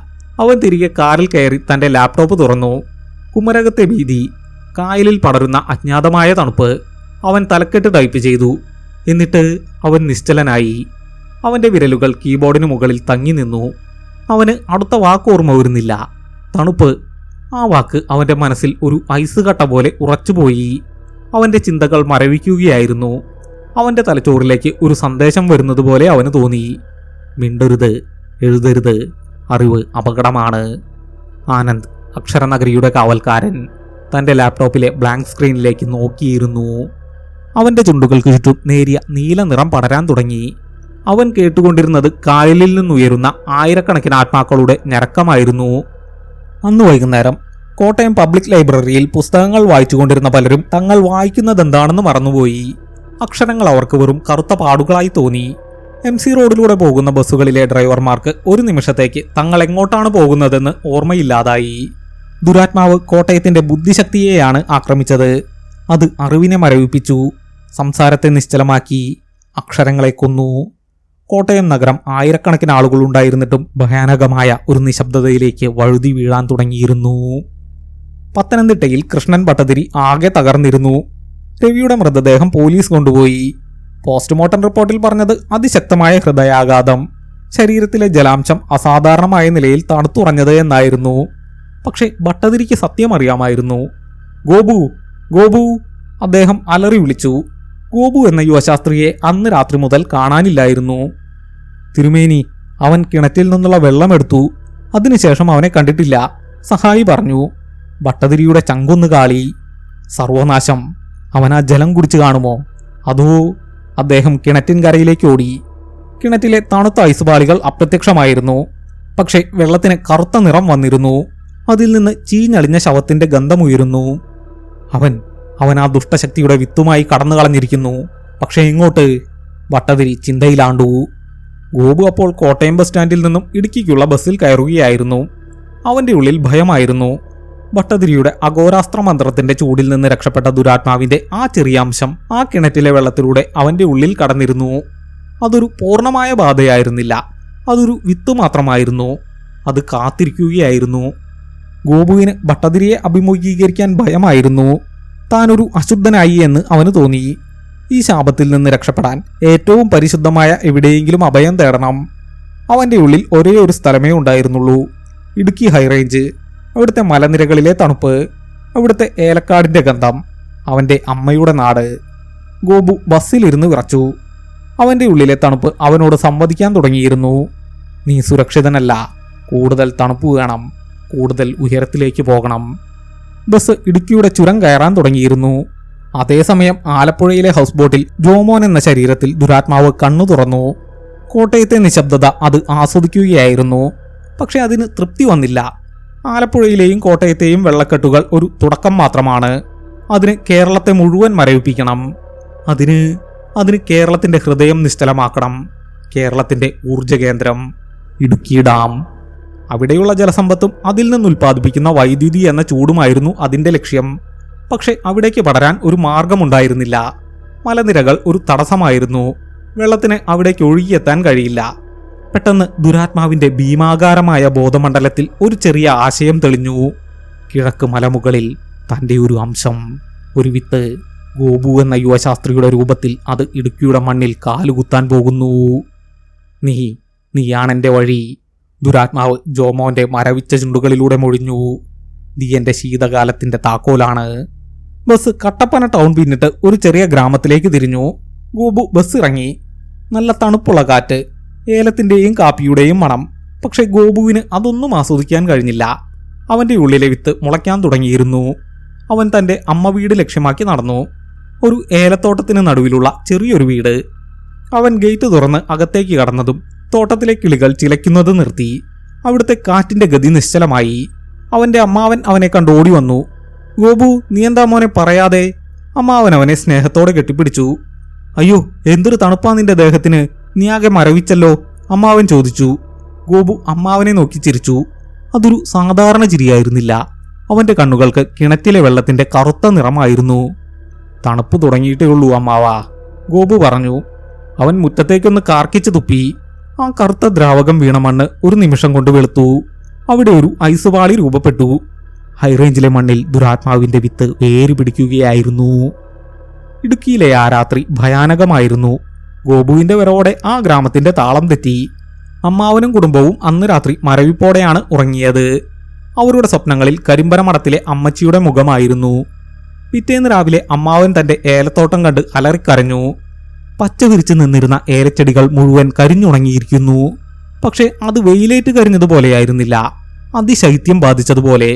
അവൻ തിരികെ കാറിൽ കയറി തന്റെ ലാപ്ടോപ്പ് തുറന്നു. കുമരകത്തെ ഭീതി, കായലിൽ പടരുന്ന അജ്ഞാതമായ തണുപ്പ്. അവൻ തലക്കെട്ട് ടൈപ്പ് ചെയ്തു. എന്നിട്ട് അവൻ നിശ്ചലനായി. അവന്റെ വിരലുകൾ കീബോർഡിന് മുകളിൽ തങ്ങി നിന്നു. അവന് അടുത്ത വാക്ക് ഓർമ്മ വരുന്നില്ല. തണുപ്പ്. ആ വാക്ക് അവന്റെ മനസ്സിൽ ഒരു ഐസ് കട്ട പോലെ ഉറച്ചുപോയി. അവന്റെ ചിന്തകൾ മരവിക്കുകയായിരുന്നു. അവൻ്റെ തലച്ചോറിലേക്ക് ഒരു സന്ദേശം വരുന്നത് പോലെ അവന് തോന്നി. മിണ്ടരുത്, എഴുതരുത്, അറിവ് അപകടമാണ്. ആനന്ദ്, അക്ഷരനഗരിയുടെ കാവൽക്കാരൻ, തൻ്റെ ലാപ്ടോപ്പിലെ ബ്ലാങ്ക് സ്ക്രീനിലേക്ക് നോക്കിയിരുന്നു. അവൻ്റെ ചുണ്ടുകൾക്ക് ചുറ്റും നേരിയ നീല നിറം പടരാൻ തുടങ്ങി. അവൻ കേട്ടുകൊണ്ടിരുന്നത് കായലിൽ നിന്നുയരുന്ന ആയിരക്കണക്കിന് ആത്മാക്കളുടെ ഞരക്കമായിരുന്നു. അന്ന് വൈകുന്നേരം കോട്ടയം പബ്ലിക് ലൈബ്രറിയിൽ പുസ്തകങ്ങൾ വായിച്ചുകൊണ്ടിരുന്ന പലരും തങ്ങൾ വായിക്കുന്നതെന്താണെന്ന് മറന്നുപോയി. അക്ഷരങ്ങൾ അവർക്ക് വെറും കറുത്ത പാടുകളായി തോന്നി. MC റോഡിലൂടെ പോകുന്ന ബസ്സുകളിലെ ഡ്രൈവർമാർക്ക് ഒരു നിമിഷത്തേക്ക് തങ്ങൾ എങ്ങോട്ടാണ് പോകുന്നതെന്ന് ഓർമ്മയില്ലാതായി. ദുരാത്മാവ് കോട്ടയത്തിന്റെ ബുദ്ധിശക്തിയെയാണ് ആക്രമിച്ചത്. അത് അറിവിനെ മരവിപ്പിച്ചു, സംസാരത്തെ നിശ്ചലമാക്കി, അക്ഷരങ്ങളെ കൊന്നു. കോട്ടയം നഗരം ആയിരക്കണക്കിന് ആളുകൾ ഉണ്ടായിരുന്നിട്ടും ഭയാനകമായ ഒരു നിശബ്ദതയിലേക്ക് വഴുതി വീഴാൻ തുടങ്ങിയിരുന്നു. പത്തനംതിട്ടയിൽ കൃഷ്ണൻ ഭട്ടതിരി ആകെ തകർന്നിരുന്നു. രവിയുടെ മൃതദേഹം പോലീസ് കൊണ്ടുപോയി. പോസ്റ്റ്മോർട്ടം റിപ്പോർട്ടിൽ പറഞ്ഞത് അതിശക്തമായ ഹൃദയാഘാതം, ശരീരത്തിലെ ജലാംശം അസാധാരണമായ നിലയിൽ തണുത്തുറഞ്ഞത് എന്നായിരുന്നു. പക്ഷേ ഭട്ടതിരിക്ക് സത്യം അറിയാമായിരുന്നു. ഗോപു, ഗോപു, അദ്ദേഹം അലറി വിളിച്ചു. ഗോപു എന്ന യുവശാസ്ത്രിയെ അന്ന് രാത്രി മുതൽ കാണാനില്ലായിരുന്നു. തിരുമേനി, അവൻ കിണറ്റിൽ നിന്നുള്ള വെള്ളമെടുത്തു. അതിനുശേഷം അവനെ കണ്ടിട്ടില്ല, സഹായി പറഞ്ഞു. ഭട്ടതിരിയുടെ ചങ്കൊന്നു കാളി. സർവനാശം. അവൻ ആ ജലം കുടിച്ചു കാണുമോ? അതോ? അദ്ദേഹം കിണറ്റിൻ കരയിലേക്ക് ഓടി. കിണറ്റിലെ തണുത്ത ഐസുപാളികൾ അപ്രത്യക്ഷമായിരുന്നു. പക്ഷെ വെള്ളത്തിന് കറുത്ത നിറം വന്നിരുന്നു. അതിൽ നിന്ന് ചീഞ്ഞളിഞ്ഞ ശവത്തിന്റെ ഗന്ധമുയരുന്നു. അവൻ ആ ദുഷ്ടശക്തിയുടെ വിത്തുമായി കടന്നു കളഞ്ഞിരിക്കുന്നു. പക്ഷെ എങ്ങോട്ട്? ഭട്ടതിരി ചിന്തയിലാണ്ടു. ഗോപു അപ്പോൾ കോട്ടയം ബസ് സ്റ്റാൻഡിൽ നിന്നും ഇടുക്കിക്കുള്ള ബസ്സിൽ കയറുകയായിരുന്നു. അവന്റെ ഉള്ളിൽ ഭയമായിരുന്നു. ഭട്ടതിരിയുടെ അഘോരാസ്ത്ര മന്ത്രത്തിന്റെ ചൂടിൽ നിന്ന് രക്ഷപ്പെട്ട ദുരാത്മാവിന്റെ ആ ചെറിയ അംശം ആ കിണറ്റിലെ വെള്ളത്തിലൂടെ അവന്റെ ഉള്ളിൽ കടന്നിരുന്നു. അതൊരു പൂർണ്ണമായ ബാധയായിരുന്നില്ല, അതൊരു വിത്ത് മാത്രമായിരുന്നു. അത് കാത്തിരിക്കുകയായിരുന്നു. ഗോപുവിന് ഭട്ടതിരിയെ അഭിമുഖീകരിക്കാൻ ഭയമായിരുന്നു. താനൊരു അശുദ്ധനായി എന്ന് അവന് തോന്നി. ഈ ശാപത്തിൽ നിന്ന് രക്ഷപ്പെടാൻ ഏറ്റവും പരിശുദ്ധമായ എവിടെയെങ്കിലും അഭയം തേടണം. അവന്റെ ഉള്ളിൽ ഒരേ ഒരു സ്ഥലമേ ഉണ്ടായിരുന്നുള്ളൂ, ഇടുക്കി ഹൈറേഞ്ച്. അവിടുത്തെ മലനിരകളിലെ തണുപ്പ്, അവിടുത്തെ ഏലക്കാടിന്റെ ഗന്ധം, അവന്റെ അമ്മയുടെ നാട്. ഗോപു ബസ്സിലിരുന്ന് വിറച്ചു. അവന്റെ ഉള്ളിലെ തണുപ്പ് അവനോട് സംവദിക്കാൻ തുടങ്ങിയിരുന്നു. നീ സുരക്ഷിതനല്ല, കൂടുതൽ തണുപ്പ് വേണം, കൂടുതൽ ഉയരത്തിലേക്ക് പോകണം. ബസ് ഇടുക്കിയുടെ ചുരം കയറാൻ തുടങ്ങിയിരുന്നു. അതേസമയം ആലപ്പുഴയിലെ ഹൗസ് ബോട്ടിൽ ജോമോൻ എന്ന ശരീരത്തിൽ ദുരാത്മാവ് കണ്ണു തുറന്നു. കോട്ടയത്തെ നിശബ്ദത അത് ആസ്വദിക്കുകയായിരുന്നു. പക്ഷെ അതിന് തൃപ്തി വന്നില്ല. ആലപ്പുഴയിലെയും കോട്ടയത്തെയും വെള്ളക്കെട്ടുകൾ ഒരു തുടക്കം മാത്രമാണ്. അതിന് കേരളത്തെ മുഴുവൻ മരവിപ്പിക്കണം. അതിന് കേരളത്തിന്റെ ഹൃദയം നിശ്ചലമാക്കണം. കേരളത്തിന്റെ ഊർജ കേന്ദ്രം ഇടുക്കി ഡാം. അവിടെയുള്ള ജലസമ്പത്തും അതിൽ നിന്ന് ഉൽപ്പാദിപ്പിക്കുന്ന വൈദ്യുതി എന്ന ചൂടുമായിരുന്നു അതിന്റെ ലക്ഷ്യം. പക്ഷെ അവിടേക്ക് പടരാൻ ഒരു മാർഗമുണ്ടായിരുന്നില്ല. മലനിരകൾ ഒരു തടസ്സമായിരുന്നു. വെള്ളത്തിന് അവിടേക്ക് ഒഴുകിയെത്താൻ കഴിയില്ല. പെട്ടെന്ന് ദുരാത്മാവിന്റെ ഭീമാകാരമായ ബോധമണ്ഡലത്തിൽ ഒരു ചെറിയ ആശയം തെളിഞ്ഞു. കിഴക്ക് മലമുകളിൽ തൻ്റെ ഒരു അംശം, ഒരു വിത്ത്, ഗോപു എന്ന യുവശാസ്ത്രിയുടെ രൂപത്തിൽ അത് ഇടുക്കിയുടെ മണ്ണിൽ കാലുകുത്താൻ പോകുന്നു. നീയാണെൻ്റെ വഴി. ദുരാത്മാവ് ജോമോന്റെ മരവിച്ച ചുണ്ടുകളിലൂടെ മൊഴിഞ്ഞു. നീ എൻ്റെ ശീതകാലത്തിന്റെ താക്കോലാണ്. ബസ് കട്ടപ്പന ടൗൺ പിന്നിട്ട് ഒരു ചെറിയ ഗ്രാമത്തിലേക്ക് തിരിഞ്ഞു. ഗോപു ബസ് ഇറങ്ങി. നല്ല തണുപ്പുള്ള കാറ്റ്, ഏലത്തിന്റെയും കാപ്പിയുടെയും മണം. പക്ഷെ ഗോപുവിന് അതൊന്നും ആസ്വദിക്കാൻ കഴിഞ്ഞില്ല. അവന്റെ ഉള്ളിലെ വിത്ത് മുളയ്ക്കാൻ തുടങ്ങിയിരുന്നു. അവൻ തന്റെ അമ്മ വീട് ലക്ഷ്യമാക്കി നടന്നു. ഒരു ഏലത്തോട്ടത്തിന് നടുവിലുള്ള ചെറിയൊരു വീട്. അവൻ ഗേറ്റ് തുറന്ന് അകത്തേക്ക് കടന്നതും തോട്ടത്തിലെ കിളികൾ ചിലയ്ക്കുന്നത് നിർത്തി. അവിടുത്തെ കാറ്റിന്റെ ഗതി നിശ്ചലമായി. അവന്റെ അമ്മാവൻ അവനെ കണ്ട് ഓടി വന്നു. ഗോപു, നീ എന്താ മോനെ പറയാതെ? അമ്മാവൻ അവനെ സ്നേഹത്തോടെ കെട്ടിപ്പിടിച്ചു. അയ്യോ, എന്തൊരു തണുപ്പാ നിന്റെ ദേഹത്തിന്, നീ ആകെ മരവിച്ചല്ലോ, അമ്മാവൻ ചോദിച്ചു. ഗോപു അമ്മാവനെ നോക്കി ചിരിച്ചു. അതൊരു സാധാരണ ചിരിയായിരുന്നില്ല. അവന്റെ കണ്ണുകൾക്ക് കിണറ്റിലെ വെള്ളത്തിന്റെ കറുത്ത നിറമായിരുന്നു. തണുപ്പ് തുടങ്ങിയിട്ടേ ഉള്ളൂ അമ്മാവാ, ഗോപു പറഞ്ഞു. അവൻ മുറ്റത്തേക്കൊന്ന് കാർക്കിച്ച് തുപ്പി. ആ കറുത്ത ദ്രാവകം വീണ മണ്ണ് ഒരു നിമിഷം കൊണ്ട് വെളുത്തു. അവിടെ ഒരു ഐസുപാളി രൂപപ്പെട്ടു. ഹൈറേഞ്ചിലെ മണ്ണിൽ ദുരാത്മാവിന്റെ വിത്ത് വേര് പിടിക്കുകയായിരുന്നു. ഇടുക്കിയിലെ ആ രാത്രി ഭയാനകമായിരുന്നു. ഗോപുവിന്റെ വരവോടെ ആ ഗ്രാമത്തിന്റെ താളം തെറ്റി. അമ്മാവനും കുടുംബവും അന്ന് രാത്രി മരവിപ്പോടെയാണ് ഉറങ്ങിയത്. അവരുടെ സ്വപ്നങ്ങളിൽ കരിമ്പനമടത്തിലെ അമ്മച്ചിയുടെ മുഖമായിരുന്നു. പിറ്റേന്ന് രാവിലെ അമ്മാവൻ തന്റെ ഏലത്തോട്ടം കണ്ട് അലറിക്കരഞ്ഞു. പച്ച വിരിച്ചു നിന്നിരുന്ന ഏലച്ചെടികൾ മുഴുവൻ കരിഞ്ഞുണങ്ങിയിരിക്കുന്നു. പക്ഷെ അത് വെയിലേറ്റ് കരിഞ്ഞതുപോലെയായിരുന്നില്ല, അതിശൈത്യം ബാധിച്ചതുപോലെ.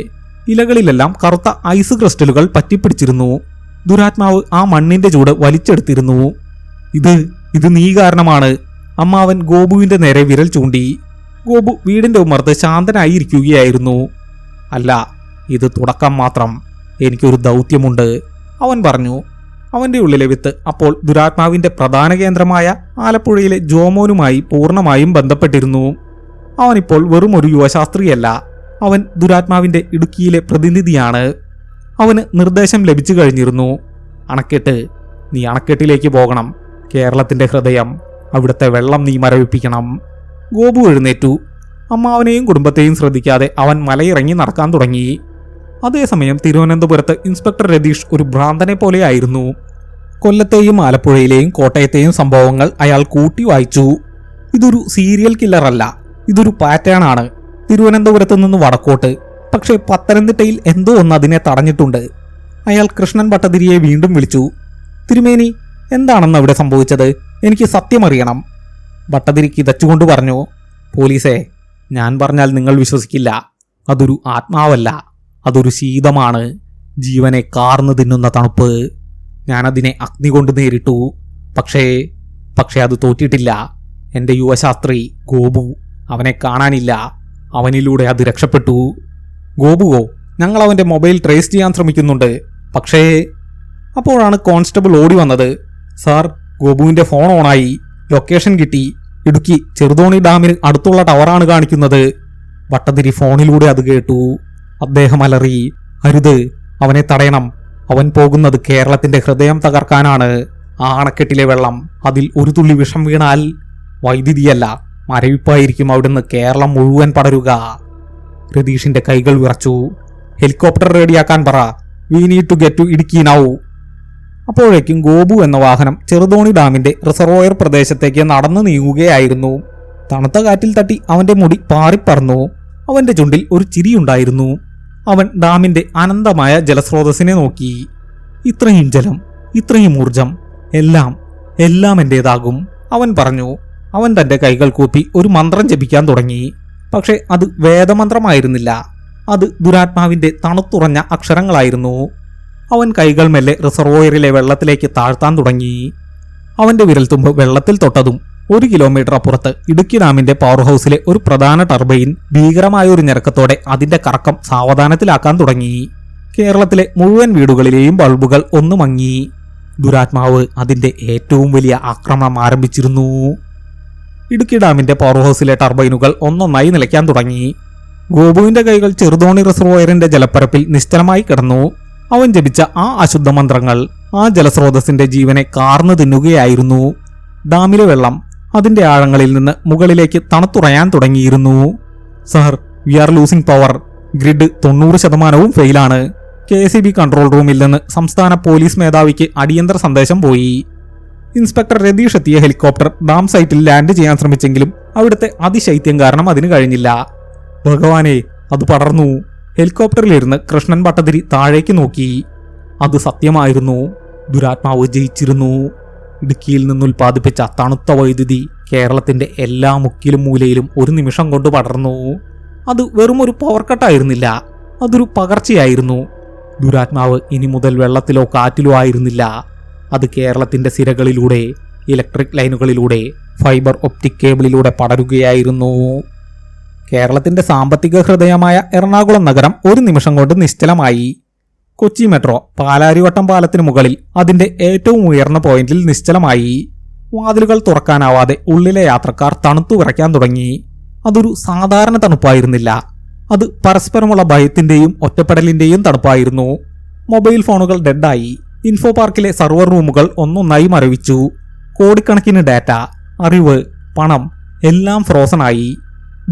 ഇലകളിലെല്ലാം കറുത്ത ഐസ് ക്രിസ്റ്റലുകൾ പറ്റിപ്പിടിച്ചിരുന്നു. ദുരാത്മാവ് ആ മണ്ണിന്റെ ചൂട് വലിച്ചെടുത്തിരുന്നു. ഇത് നീ കാരണമാണ്. അമ്മാവൻ ഗോപുവിന്റെ നേരെ വിരൽ ചൂണ്ടി. ഗോപു വീടിന്റെ ഉമ്മർത്ത് ശാന്തനായിരിക്കുകയായിരുന്നു. അല്ല, ഇത് തുടക്കം മാത്രം. എനിക്കൊരു ദൗത്യമുണ്ട്, അവൻ പറഞ്ഞു. അവന്റെ ഉള്ളിലെ വിത്ത് അപ്പോൾ ദുരാത്മാവിന്റെ പ്രധാന കേന്ദ്രമായ ആലപ്പുഴയിലെ ജോമോനുമായി പൂർണ്ണമായും ബന്ധപ്പെട്ടിരുന്നു. അവനിപ്പോൾ വെറും ഒരു യുവശാസ്ത്രിയല്ല, അവൻ ദുരാത്മാവിന്റെ ഇടുക്കിയിലെ പ്രതിനിധിയാണ്. അവന് നിർദ്ദേശം ലഭിച്ചു കഴിഞ്ഞിരുന്നു. അണക്കെട്ട്, നീ അണക്കെട്ടിലേക്ക് പോകണം. കേരളത്തിന്റെ ഹൃദയം, അവിടുത്തെ വെള്ളം നീ മരവിപ്പിക്കണം. ഗോപു എഴുന്നേറ്റു. അമ്മാവനെയും കുടുംബത്തെയും ശ്രദ്ധിക്കാതെ അവൻ മലയിറങ്ങി നടക്കാൻ തുടങ്ങി. അതേസമയം തിരുവനന്തപുരത്ത് ഇൻസ്പെക്ടർ രതീഷ് ഒരു ഭ്രാന്തനെ പോലെയായിരുന്നു. കൊല്ലത്തെയും ആലപ്പുഴയിലെയും കോട്ടയത്തെയും സംഭവങ്ങൾ അയാൾ കൂട്ടി വായിച്ചു. ഇതൊരു സീരിയൽ കില്ലറല്ല, ഇതൊരു പാറ്റേൺ ആണ്. തിരുവനന്തപുരത്ത് നിന്ന് വടക്കോട്ട്, പക്ഷേ പത്തനംതിട്ടയിൽ എന്തോ ഒന്ന് അതിനെ തടഞ്ഞിട്ടുണ്ട്. അയാൾ കൃഷ്ണൻ ഭട്ടതിരിയെ വീണ്ടും വിളിച്ചു. തിരുമേനി, എന്താണെന്ന് അവിടെ സംഭവിച്ചത്? എനിക്ക് സത്യമറിയണം. ഭട്ടതിരി കിതച്ചുകൊണ്ട് പറഞ്ഞു. പോലീസേ, ഞാൻ പറഞ്ഞാൽ നിങ്ങൾ വിശ്വസിക്കില്ല. അതൊരു ആത്മാവല്ല, അതൊരു ശീതമാണ്. ജീവനെ കാർന്നു തിന്നുന്ന തണുപ്പ്. ഞാനതിനെ അഗ്നി കൊണ്ട് നേരിട്ടു. പക്ഷേ അത് തോറ്റിട്ടില്ല. എൻ്റെ യുവശാസ്ത്രി ഗോപു, അവനെ കാണാനില്ല. അവനിലൂടെ അത് രക്ഷപ്പെട്ടു. ഗോപുവോ? ഞങ്ങൾ അവൻ്റെ മൊബൈൽ ട്രേസ് ചെയ്യാൻ ശ്രമിക്കുന്നുണ്ട്. പക്ഷേ അപ്പോഴാണ് കോൺസ്റ്റബിൾ ഓടി വന്നത്. സാർ, ഗോപുവിൻ്റെ ഫോൺ ഓണായി. ലൊക്കേഷൻ കിട്ടി. ഇടുക്കി ചെറുതോണി ഡാമിന് അടുത്തുള്ള ടവറാണ് കാണിക്കുന്നത്. ഭട്ടതിരി ഫോണിലൂടെ അത് കേട്ടു. അദ്ദേഹം അലറി, അരുത്, അവനെ തടയണം. അവൻ പോകുന്നത് കേരളത്തിന്റെ ഹൃദയം തകർക്കാനാണ്. ആ അണക്കെട്ടിലെ വെള്ളം, അതിൽ ഒരു തുള്ളി വിഷം വീണാൽ വൈദ്യുതിയല്ല, മരവിപ്പായിരിക്കും അവിടുന്ന് കേരളം മുഴുവൻ പടരുക. രതീഷിന്റെ കൈകൾ വിറച്ചു. ഹെലികോപ്റ്റർ റെഡിയാക്കാൻ പറ. We need to get to Idukki now. അപ്പോഴേക്കും ഗോപു എന്ന വാഹനം ചെറുതോണി ഡാമിന്റെ റിസർവോയർ പ്രദേശത്തേക്ക് നടന്നു നീങ്ങുകയായിരുന്നു. തണുത്ത കാറ്റിൽ തട്ടി അവന്റെ മുടി പാറിപ്പറന്നു. അവന്റെ ചുണ്ടിൽ ഒരു ചിരിയുണ്ടായിരുന്നു. അവൻ ഡാമിന്റെ അനന്തമായ ജലസ്രോതസ്സിനെ നോക്കി. ഇത്രയും ജലം, ഇത്രയും ഊർജം, എല്ലാം എന്റേതാകും, അവൻ പറഞ്ഞു. അവൻ തന്റെ കൈകൾ കൂപ്പി ഒരു മന്ത്രം ജപിക്കാൻ തുടങ്ങി. പക്ഷെ അത് വേദമന്ത്രമായിരുന്നില്ല, അത് ദുരാത്മാവിന്റെ തണുത്തുറഞ്ഞ അക്ഷരങ്ങളായിരുന്നു. അവൻ കൈകൾ മെല്ലെ റിസർവോയറിലെ വെള്ളത്തിലേക്ക് താഴ്ത്താൻ തുടങ്ങി. അവന്റെ വിരൽത്തുമ്പ് വെള്ളത്തിൽ തൊട്ടതും 1 കിലോമീറ്റർ അപ്പുറത്ത് ഇടുക്കി ഡാമിന്റെ പവർ ഹൗസിലെ ഒരു പ്രധാന ടർബൈൻ ഭീകരമായ ഒരു ഞരക്കത്തോടെ അതിന്റെ കറക്കം സാവധാനത്തിലാക്കാൻ തുടങ്ങി. കേരളത്തിലെ മുഴുവൻ വീടുകളിലെയും ബൾബുകൾ ഒന്ന് മങ്ങി. ദുരാത്മാവ് അതിന്റെ ഏറ്റവും വലിയ ആക്രമണം ആരംഭിച്ചിരുന്നു. ഇടുക്കി ഡാമിന്റെ പവർ ഹൗസിലെ ടർബൈനുകൾ ഒന്നൊന്നായി നിലയ്ക്കാൻ തുടങ്ങി. ഗോപുവിന്റെ കൈകൾ ചെറുതോണി റിസർവോയറിന്റെ ജലപ്പരപ്പിൽ നിശ്ചലമായി കിടന്നു. അവൻ ജപിച്ച ആ അശുദ്ധ മന്ത്രങ്ങൾ ആ ജലസ്രോതസ്സിന്റെ ജീവനെ കാർന്നു തിന്നുകയായിരുന്നു. ഡാമിലെ വെള്ളം അതിന്റെ ആഴങ്ങളിൽ നിന്ന് മുകളിലേക്ക് തണുത്തുറയാൻ തുടങ്ങിയിരുന്നു. Sir, we are losing power. Grid 90% ഫെയിലാണ്. KSEB കൺട്രോൾ റൂമിൽ നിന്ന് സംസ്ഥാന പോലീസ് മേധാവിക്ക് അടിയന്തര സന്ദേശം പോയി. ഇൻസ്പെക്ടർ രതീഷ് എത്തിയ ഹെലികോപ്റ്റർ ഡാം സൈറ്റിൽ ലാൻഡ് ചെയ്യാൻ ശ്രമിച്ചെങ്കിലും അവിടുത്തെ അതിശൈത്യം കാരണം അതിന് കഴിഞ്ഞില്ല. ഭഗവാനെ, അത് പടർന്നു. ഹെലികോപ്റ്ററിലിരുന്ന് കൃഷ്ണൻ ഭട്ടതിരി താഴേക്ക് നോക്കി. അത് സത്യമായിരുന്നു. ദുരാത്മാവ് ജയിച്ചിരുന്നു. ഇടുക്കിയിൽ നിന്നുൽപ്പാദിപ്പിച്ച തണുത്ത വൈദ്യുതി കേരളത്തിന്റെ എല്ലാ മുക്കിലും മൂലയിലും ഒരു നിമിഷം കൊണ്ട് പടർന്നു. അത് വെറും ഒരു പവർ കട്ടായിരുന്നില്ല, അതൊരു പകർച്ചയായിരുന്നു. ദുരാത്മാവ് ഇനി മുതൽ വെള്ളത്തിലോ കാറ്റിലോ ആയിരുന്നില്ല. അത് കേരളത്തിന്റെ സിരകളിലൂടെ, ഇലക്ട്രിക് ലൈനുകളിലൂടെ, ഫൈബർ ഒപ്റ്റിക് കേബിളിലൂടെ പടരുകയായിരുന്നു. കേരളത്തിന്റെ സാമ്പത്തിക ഹൃദയമായ എറണാകുളം നഗരം ഒരു നിമിഷം കൊണ്ട് നിശ്ചലമായി. കൊച്ചി മെട്രോ പാലാരിവട്ടം പാലത്തിന് മുകളിൽ അതിന്റെ ഏറ്റവും ഉയർന്ന പോയിന്റിൽ നിശ്ചലമായി. വാതിലുകൾ തുറക്കാനാവാതെ ഉള്ളിലെ യാത്രക്കാർ തണുത്തു വിറയ്ക്കാൻ തുടങ്ങി. അതൊരു സാധാരണ തണുപ്പായിരുന്നില്ല, അത് പരസ്പരമുള്ള ഭയത്തിന്റെയും ഒറ്റപ്പെടലിന്റെയും തണുപ്പായിരുന്നു. മൊബൈൽ ഫോണുകൾ ഡെഡായി. ഇൻഫോ പാർക്കിലെ സർവർ റൂമുകൾ ഒന്നൊന്നായി മരവിച്ചു. കോടിക്കണക്കിന് ഡാറ്റ, അറിവ്, പണം എല്ലാം ഫ്രോസണായി.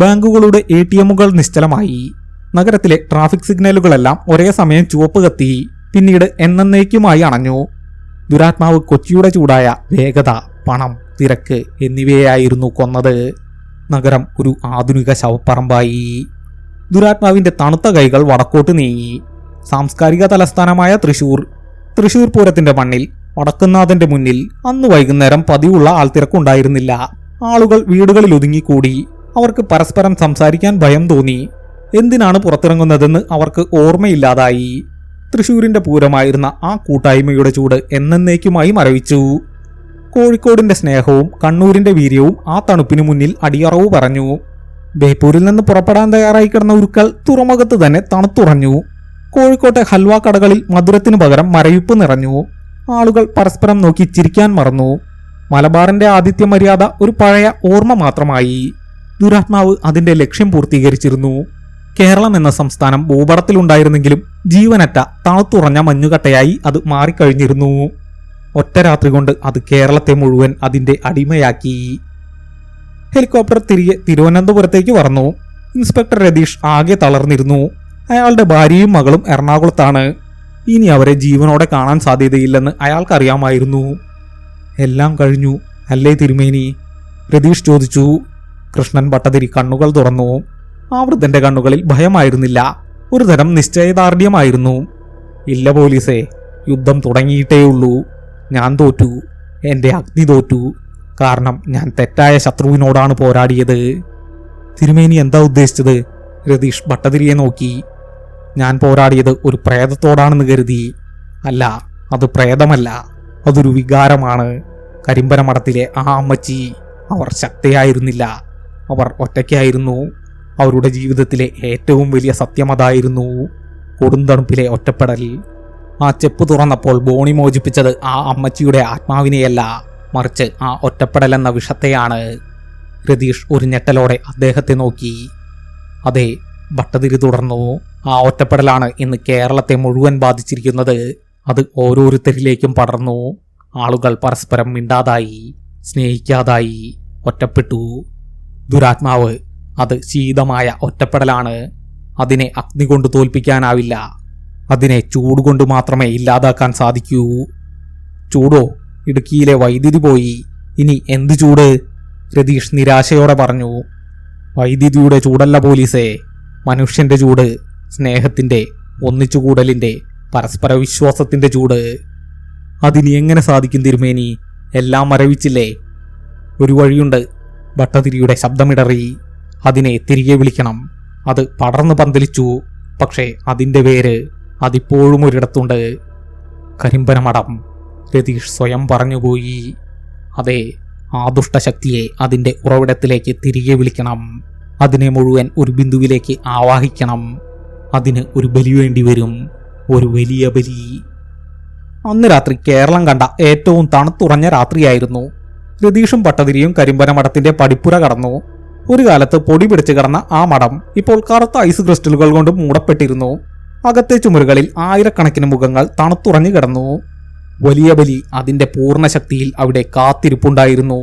ബാങ്കുകളുടെ ATMകൾ നിശ്ചലമായി. നഗരത്തിലെ ട്രാഫിക് സിഗ്നലുകളെല്ലാം ഒരേ സമയം ചുവപ്പ് കത്തി, പിന്നീട് എന്നേക്കുമായി അണഞ്ഞു. ദുരാത്മാവ് കൊച്ചിയുടെ ചൂടായ വേഗത, പണം, തിരക്ക് എന്നിവയായിരുന്നു കൊന്നത്. നഗരം ഒരു ആധുനിക ശവപ്പറമ്പായി. ദുരാത്മാവിന്റെ തണുത്ത കൈകൾ വടക്കോട്ട് നീങ്ങി. സാംസ്കാരിക തലസ്ഥാനമായ തൃശൂർ പൂരത്തിന്റെ മണ്ണിൽ വടക്കുന്നാഥന്റെ മുന്നിൽ അന്ന് വൈകുന്നേരം പതിവുള്ള ആൾത്തിരക്കുണ്ടായിരുന്നില്ല. ആളുകൾ വീടുകളിൽ ഒതുങ്ങിക്കൂടി. അവർക്ക് പരസ്പരം സംസാരിക്കാൻ ഭയം തോന്നി. എന്തിനാണ് പുറത്തിറങ്ങുന്നതെന്ന് അവർക്ക് ഓർമ്മയില്ലാതായി. തൃശൂരിന്റെ പൂരമായിരുന്ന ആ കൂട്ടായ്മയുടെ ചൂട് എന്നേക്കുമായി മരവിച്ചു. കോഴിക്കോടിന്റെ സ്നേഹവും കണ്ണൂരിന്റെ വീര്യവും ആ തണുപ്പിനു മുന്നിൽ അടിയറവ് പറഞ്ഞു. ബേപ്പൂരിൽ നിന്ന് പുറപ്പെടാൻ തയ്യാറായി കിടന്ന ഉരുക്കൾ തുറമുഖത്ത് തന്നെ തണുത്തുറഞ്ഞു. കോഴിക്കോട്ടെ ഹൽവ കടകളിൽ മധുരത്തിനു പകരം മരവിപ്പ് നിറഞ്ഞു. ആളുകൾ പരസ്പരം നോക്കി ചിരിക്കാൻ മറന്നു. മലബാറിന്റെ ആതിഥ്യ മര്യാദ ഒരു പഴയ ഓർമ്മ മാത്രമായി. ദുരാത്മാവ് അതിന്റെ ലക്ഷ്യം പൂർത്തീകരിച്ചിരുന്നു. കേരളം എന്ന സംസ്ഥാനം ഭൂപടത്തിലുണ്ടായിരുന്നെങ്കിലും ജീവനറ്റ തണുത്തുറഞ്ഞ മഞ്ഞുകട്ടയായി അത് മാറിക്കഴിഞ്ഞിരുന്നു. ഒറ്റ രാത്രി കൊണ്ട് അത് കേരളത്തെ മുഴുവൻ അതിന്റെ അടിമയാക്കി. ഹെലികോപ്റ്റർ തിരികെ തിരുവനന്തപുരത്തേക്ക് പറന്നു. ഇൻസ്പെക്ടർ രതീഷ് ആകെ തളർന്നിരുന്നു. അയാളുടെ ഭാര്യയും മകളും എറണാകുളത്താണ്. ഇനി അവരെ ജീവനോടെ കാണാൻ സാധ്യതയില്ലെന്ന് അയാൾക്കറിയാമായിരുന്നു. എല്ലാം കഴിഞ്ഞു അല്ലേ തിരുമേനി? രതീഷ് ചോദിച്ചു. കൃഷ്ണൻ ഭട്ടതിരി കണ്ണുകൾ തുറന്നു. ആ വൃദ്ധന്റെ കണ്ണുകളിൽ ഭയമായിരുന്നില്ല, ഒരു തരം നിശ്ചയദാർഢ്യമായിരുന്നു. ഇല്ല പോലീസേ, യുദ്ധം തുടങ്ങിയിട്ടേയുള്ളൂ. ഞാൻ തോറ്റു. എന്റെ അഗ്നി തോറ്റു. കാരണം ഞാൻ തെറ്റായ ശത്രുവിനോടാണ് പോരാടിയത്. തിരുമേനി എന്താ ഉദ്ദേശിച്ചത്? രതീഷ് ഭട്ടതിരിയെ നോക്കി. ഞാൻ പോരാടിയത് ഒരു പ്രേതത്തോടാണെന്ന് കരുതി. അല്ല, അത് പ്രേതമല്ല, അതൊരു വികാരമാണ്. കരിമ്പന മഠത്തിലെ ആ അമ്മച്ചി, അവർ ശക്തിയായിരുന്നില്ല, അവർ ഒറ്റയ്ക്കായിരുന്നു. അവരുടെ ജീവിതത്തിലെ ഏറ്റവും വലിയ സത്യം അതായിരുന്നു. കൊടുന്തണുപ്പിലെ ഒറ്റപ്പെടൽ. ആ ചെപ്പ് തുറന്നപ്പോൾ ബോണി മോചിപ്പിച്ചത് ആ അമ്മച്ചിയുടെ ആത്മാവിനെയല്ല, മറിച്ച് ആ ഒറ്റപ്പെടൽ എന്ന വിഷത്തെയാണ്. രതീഷ് ഒരു ഞെട്ടലോടെ അദ്ദേഹത്തെ നോക്കി. അതെ, ഭട്ടതിരി തുടർന്നു. ആ ഒറ്റപ്പെടലാണ് ഇന്ന് കേരളത്തെ മുഴുവൻ ബാധിച്ചിരിക്കുന്നത്. അത് ഓരോരുത്തരിലേക്കും പടർന്നു. ആളുകൾ പരസ്പരം മിണ്ടാതായി, സ്നേഹിക്കാതായി, ഒറ്റപ്പെട്ടു. ദുരാത്മാവ്, അത് ശീതമായ ഒറ്റപ്പെടലാണ്. അതിനെ അഗ്നി കൊണ്ട് തോൽപ്പിക്കാനാവില്ല. അതിനെ ചൂടുകൊണ്ട് മാത്രമേ ഇല്ലാതാക്കാൻ സാധിക്കൂ. ചൂടോ? ഇടുക്കിയിലെ വൈദ്യുതി പോയി. ഇനി എന്ത് ചൂട്? രതീഷ് നിരാശയോടെ പറഞ്ഞു. വൈദ്യുതിയുടെ ചൂടല്ല പോലീസേ, മനുഷ്യന്റെ ചൂട്, സ്നേഹത്തിന്റെ, ഒന്നിച്ചുകൂടലിന്റെ, പരസ്പര വിശ്വാസത്തിന്റെ ചൂട്. അതിനി എങ്ങനെ സാധിക്കും തിരുമേനി? എല്ലാം മരവിച്ചില്ലേ? ഒരു വഴിയുണ്ട്. ഭട്ടതിരിയുടെ ശബ്ദമിടറി. അതിനെ തിരികെ വിളിക്കണം. അത് പടർന്നു പന്തലിച്ചു. പക്ഷേ അതിൻ്റെ വേര് അതിപ്പോഴും ഒരിടത്തുണ്ട്. കരിമ്പന മഠം, രതീഷ് സ്വയം പറഞ്ഞുപോയി. അതെ, ആ ദുഷ്ടശക്തിയെ അതിൻ്റെ ഉറവിടത്തിലേക്ക് തിരികെ വിളിക്കണം. അതിനെ മുഴുവൻ ഒരു ബിന്ദുവിലേക്ക് ആവാഹിക്കണം. അതിന് ഒരു ബലി വേണ്ടി വരും, ഒരു വലിയ ബലി. അന്ന് രാത്രി കേരളം കണ്ട ഏറ്റവും തണുത്തുറഞ്ഞ രാത്രിയായിരുന്നു. രതീഷും ഭട്ടതിരിയും കരിമ്പന മഠത്തിന്റെ പടിപ്പുര കടന്നു. ഒരു കാലത്ത് പൊടി പിടിച്ചു കിടന്ന ആ മഠം ഇപ്പോൾ കറുത്ത ഐസ് ക്രിസ്റ്റലുകൾ കൊണ്ട് മൂടപ്പെട്ടിരുന്നു. അകത്തെ ചുമരുകളിൽ ആയിരക്കണക്കിന് മുഖങ്ങൾ തണുത്തുറഞ്ഞു കിടന്നു. വലിയ ബലി അതിന്റെ പൂർണ്ണ ശക്തിയിൽ അവിടെ കാത്തിരിപ്പുണ്ടായിരുന്നു.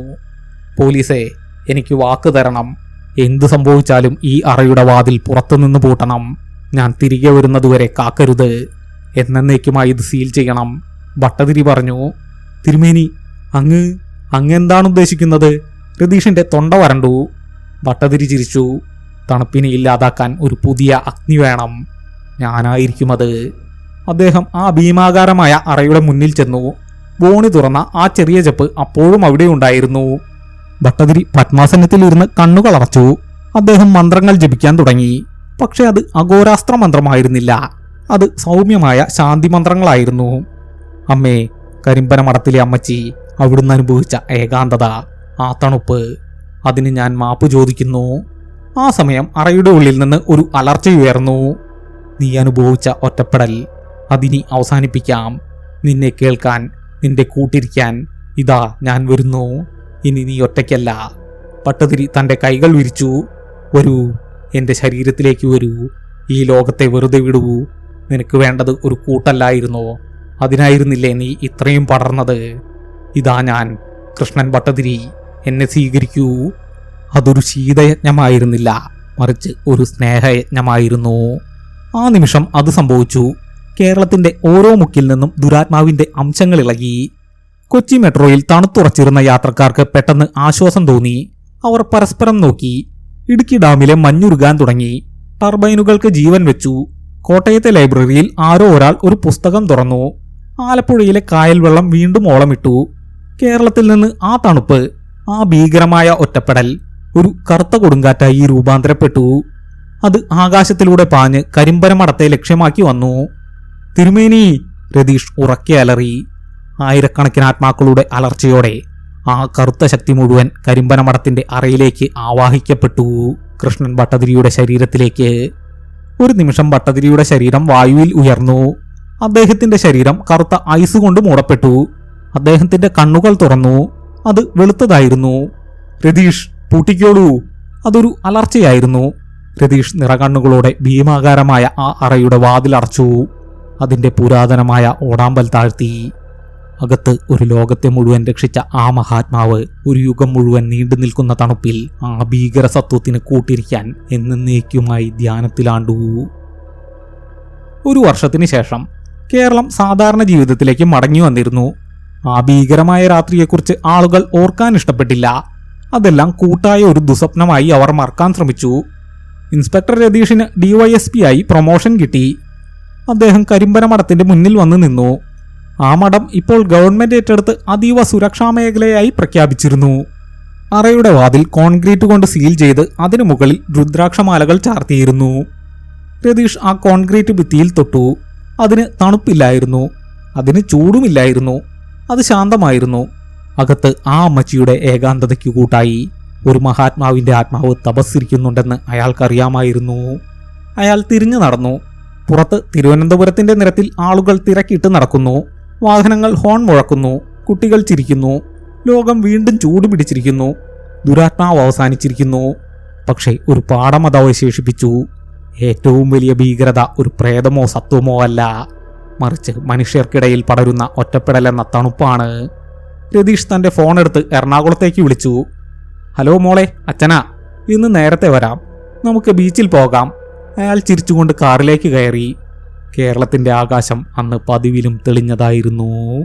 പോലീസേ, എനിക്ക് വാക്ക് തരണം. എന്തു സംഭവിച്ചാലും ഈ അറയുടെ വാതിൽ പുറത്തുനിന്ന് പൂട്ടണം. ഞാൻ തിരികെ വരുന്നതുവരെ കാക്കരുത്. എന്നേക്കുമായി ഇത് സീൽ ചെയ്യണം. ഭട്ടതിരി പറഞ്ഞു. തിരുമേനി, അങ്ങ് എന്താണ് ഉദ്ദേശിക്കുന്നത്? രതീഷിന്റെ തൊണ്ട വരണ്ടു. ഭട്ടതിരി ചിരിച്ചു. തണുപ്പിനെ ഇല്ലാതാക്കാൻ ഒരു പുതിയ അഗ്നി വേണം. ഞാനായിരിക്കുമത്. അദ്ദേഹം ആ ഭീമാകാരമായ അറയുടെ മുന്നിൽ ചെന്നു. ബോണി തുറന്ന ആ ചെറിയ ചെപ്പ് അപ്പോഴും അവിടെ ഉണ്ടായിരുന്നു. ഭട്ടതിരി പത്മാസനത്തിലിരുന്ന് കണ്ണുകൾ അടച്ചു. അദ്ദേഹം മന്ത്രങ്ങൾ ജപിക്കാൻ തുടങ്ങി. പക്ഷെ അത് അഘോരാസ്ത്ര മന്ത്രമായിരുന്നില്ല. അത് സൗമ്യമായ ശാന്തി മന്ത്രങ്ങളായിരുന്നു. അമ്മേ, കരിമ്പന മഠത്തിലെ അമ്മച്ചി, അവിടുന്ന് അനുഭവിച്ച ഏകാന്തത, ആ തണുപ്പ്, അതിന് ഞാൻ മാപ്പ് ചോദിക്കുന്നു. ആ സമയം അറയുടെ ഉള്ളിൽ നിന്ന് ഒരു അലർച്ചയുയർന്നു. നീ അനുഭവിച്ച ഒറ്റപ്പെടൽ, അതിനി അവസാനിപ്പിക്കാം. നിന്നെ കേൾക്കാൻ, നിന്റെ കൂട്ടിരിക്കാൻ ഇതാ ഞാൻ വരുന്നു. ഇനി നീ ഒറ്റയ്ക്കല്ല. ഭട്ടതിരി തൻ്റെ കൈകൾ വിരിച്ചു. വരൂ, എൻ്റെ ശരീരത്തിലേക്ക് വരൂ. ഈ ലോകത്തെ വെറുതെ വിടൂ. നിനക്ക് വേണ്ടത് ഒരു കൂട്ടല്ലായിരുന്നോ? അതിനായിരുന്നില്ലേ നീ ഇത്രയും പടർന്നത്? ഇതാ ഞാൻ, കൃഷ്ണൻ ഭട്ടതിരി. എന്നെ സ്വീകരിക്കൂ. അതൊരു ശീതയജ്ഞമായിരുന്നില്ല, മറിച്ച് ഒരു സ്നേഹയജ്ഞമായിരുന്നു. ആ നിമിഷം അത് സംഭവിച്ചു. കേരളത്തിന്റെ ഓരോ മുക്കിൽ നിന്നും ദുരാത്മാവിന്റെ അംശങ്ങൾ ഇളകി. കൊച്ചി മെട്രോയിൽ തണുത്തുറച്ചിരുന്ന യാത്രക്കാർക്ക് പെട്ടെന്ന് ആശ്വാസം തോന്നി. അവർ പരസ്പരം നോക്കി. ഇടുക്കി ഡാമിലെ മഞ്ഞുരുകാൻ തുടങ്ങി. ടർബൈനുകൾക്ക് ജീവൻ വെച്ചു. കോട്ടയത്തെ ലൈബ്രറിയിൽ ആരോ ഒരാൾ ഒരു പുസ്തകം തുറന്നു. ആലപ്പുഴയിലെ കായൽ വെള്ളം വീണ്ടും ഓളമിട്ടു. കേരളത്തിൽ നിന്ന് ആ തണുപ്പ്, ആ ഭീകരമായ ഒറ്റപ്പെടൽ ഒരു കറുത്ത കൊടുങ്കാറ്റായി രൂപാന്തരപ്പെട്ടു. അത് ആകാശത്തിലൂടെ പാഞ്ഞ് കരിമ്പനമടത്തെ ലക്ഷ്യമാക്കി വന്നു. തിരുമേനി, രതീഷ് ഉറക്കെ അലറി. ആയിരക്കണക്കിന് ആത്മാക്കളുടെ അലർച്ചയോടെ ആ കറുത്ത ശക്തി മുഴുവൻ കരിമ്പനമടത്തിന്റെ അറയിലേക്ക് ആവാഹിക്കപ്പെട്ടു. കൃഷ്ണൻ ഭട്ടതിരിയുടെ ശരീരത്തിലേക്ക്. ഒരു നിമിഷം ഭട്ടതിരിയുടെ ശരീരം വായുവിൽ ഉയർന്നു. അദ്ദേഹത്തിന്റെ ശരീരം കറുത്ത ഐസ് കൊണ്ട് മൂടപ്പെട്ടു. അദ്ദേഹത്തിന്റെ കണ്ണുകൾ തുറന്നു. അത് വെളുത്തതായിരുന്നു. രതീഷ്, പൂട്ടിക്കോളൂ. അതൊരു അലർച്ചയായിരുന്നു. രതീഷ് നിറകണ്ണുകളോടെ ഭീമാകാരമായ ആ അറയുടെ വാതിലടച്ചു. അതിന്റെ പുരാതനമായ ഓടാമ്പൽ താഴ്ത്തി. അകത്ത് ഒരു ലോകത്തെ മുഴുവൻ രക്ഷിച്ച ആ മഹാത്മാവ് ഒരു യുഗം മുഴുവൻ നീണ്ടു നിൽക്കുന്ന തണുപ്പിൽ ആ ഭീകര സത്വത്തിന് കൂട്ടിരിക്കാൻ എന്നേക്കുമായി ധ്യാനത്തിലാണ്ടു. ഒരു വർഷത്തിന് ശേഷം കേരളം സാധാരണ ജീവിതത്തിലേക്ക് മടങ്ങി വന്നിരുന്നു. ആ ഭീകരമായ രാത്രിയെക്കുറിച്ച് ആളുകൾ ഓർക്കാൻ ഇഷ്ടപ്പെട്ടില്ല. അതെല്ലാം കൂട്ടായ ഒരു ദുസ്വപ്നമായി അവർ മറക്കാൻ ശ്രമിച്ചു. ഇൻസ്പെക്ടർ രതീഷിന് DYSP ആയി പ്രൊമോഷൻ കിട്ടി. അദ്ദേഹം കരിമ്പനമടത്തിന്റെ മുന്നിൽ വന്നു നിന്നു. ആ മഠം ഇപ്പോൾ ഗവൺമെന്റ് ഏറ്റെടുത്ത് അതീവ സുരക്ഷാ മേഖലയായി പ്രഖ്യാപിച്ചിരുന്നു. അറയുടെ വാതിൽ കോൺക്രീറ്റ് കൊണ്ട് സീൽ ചെയ്ത് അതിനു മുകളിൽ രുദ്രാക്ഷമാലകൾ ചാർത്തിയിരുന്നു. രതീഷ് ആ കോൺക്രീറ്റ് ഭിത്തിയിൽ തൊട്ടു. അതിന് തണുപ്പില്ലായിരുന്നു, അതിന് ചൂടുമില്ലായിരുന്നു, അത് ശാന്തമായിരുന്നു. അകത്ത് ആ അമ്മച്ചിയുടെ ഏകാന്തതയ്ക്കു കൂട്ടായി ഒരു മഹാത്മാവിന്റെ ആത്മാവ് തപസ്സിരിക്കുന്നുണ്ടെന്ന് അയാൾക്കറിയാമായിരുന്നു. അയാൾ തിരിഞ്ഞു നടന്നു. പുറത്ത് തിരുവനന്തപുരത്തിന്റെ നിരത്തിൽ ആളുകൾ തിരക്കിട്ട് നടക്കുന്നു. വാഹനങ്ങൾ ഹോൺ മുഴക്കുന്നു. കുട്ടികൾ ചിരിക്കുന്നു. ലോകം വീണ്ടും ചൂടുപിടിച്ചിരിക്കുന്നു. ദുരാത്മാവ് അവസാനിച്ചിരിക്കുന്നു. പക്ഷേ ഒരു പാഠം അത് അവശേഷിപ്പിച്ചു. ഏറ്റവും വലിയ ഭീകരത ഒരു പ്രേതമോ സത്വമോ അല്ല, മറിച്ച് മനുഷ്യർക്കിടയിൽ പടരുന്ന ഒറ്റപ്പെടൽ എന്ന തണുപ്പാണ്. രതീഷ് തന്റെ ഫോൺ എടുത്ത് എറണാകുളത്തേക്ക് വിളിച്ചു. ഹലോ മോളെ, അച്ഛനാ, ഇന്ന് നേരത്തെ വരാം, നമുക്ക് ബീച്ചിൽ പോകാം. അയാൾ ചിരിച്ചുകൊണ്ട് കാറിലേക്ക് കയറി. കേരളത്തിന്റെ ആകാശം അന്ന് പതിവിലും തെളിഞ്ഞതായിരുന്നു.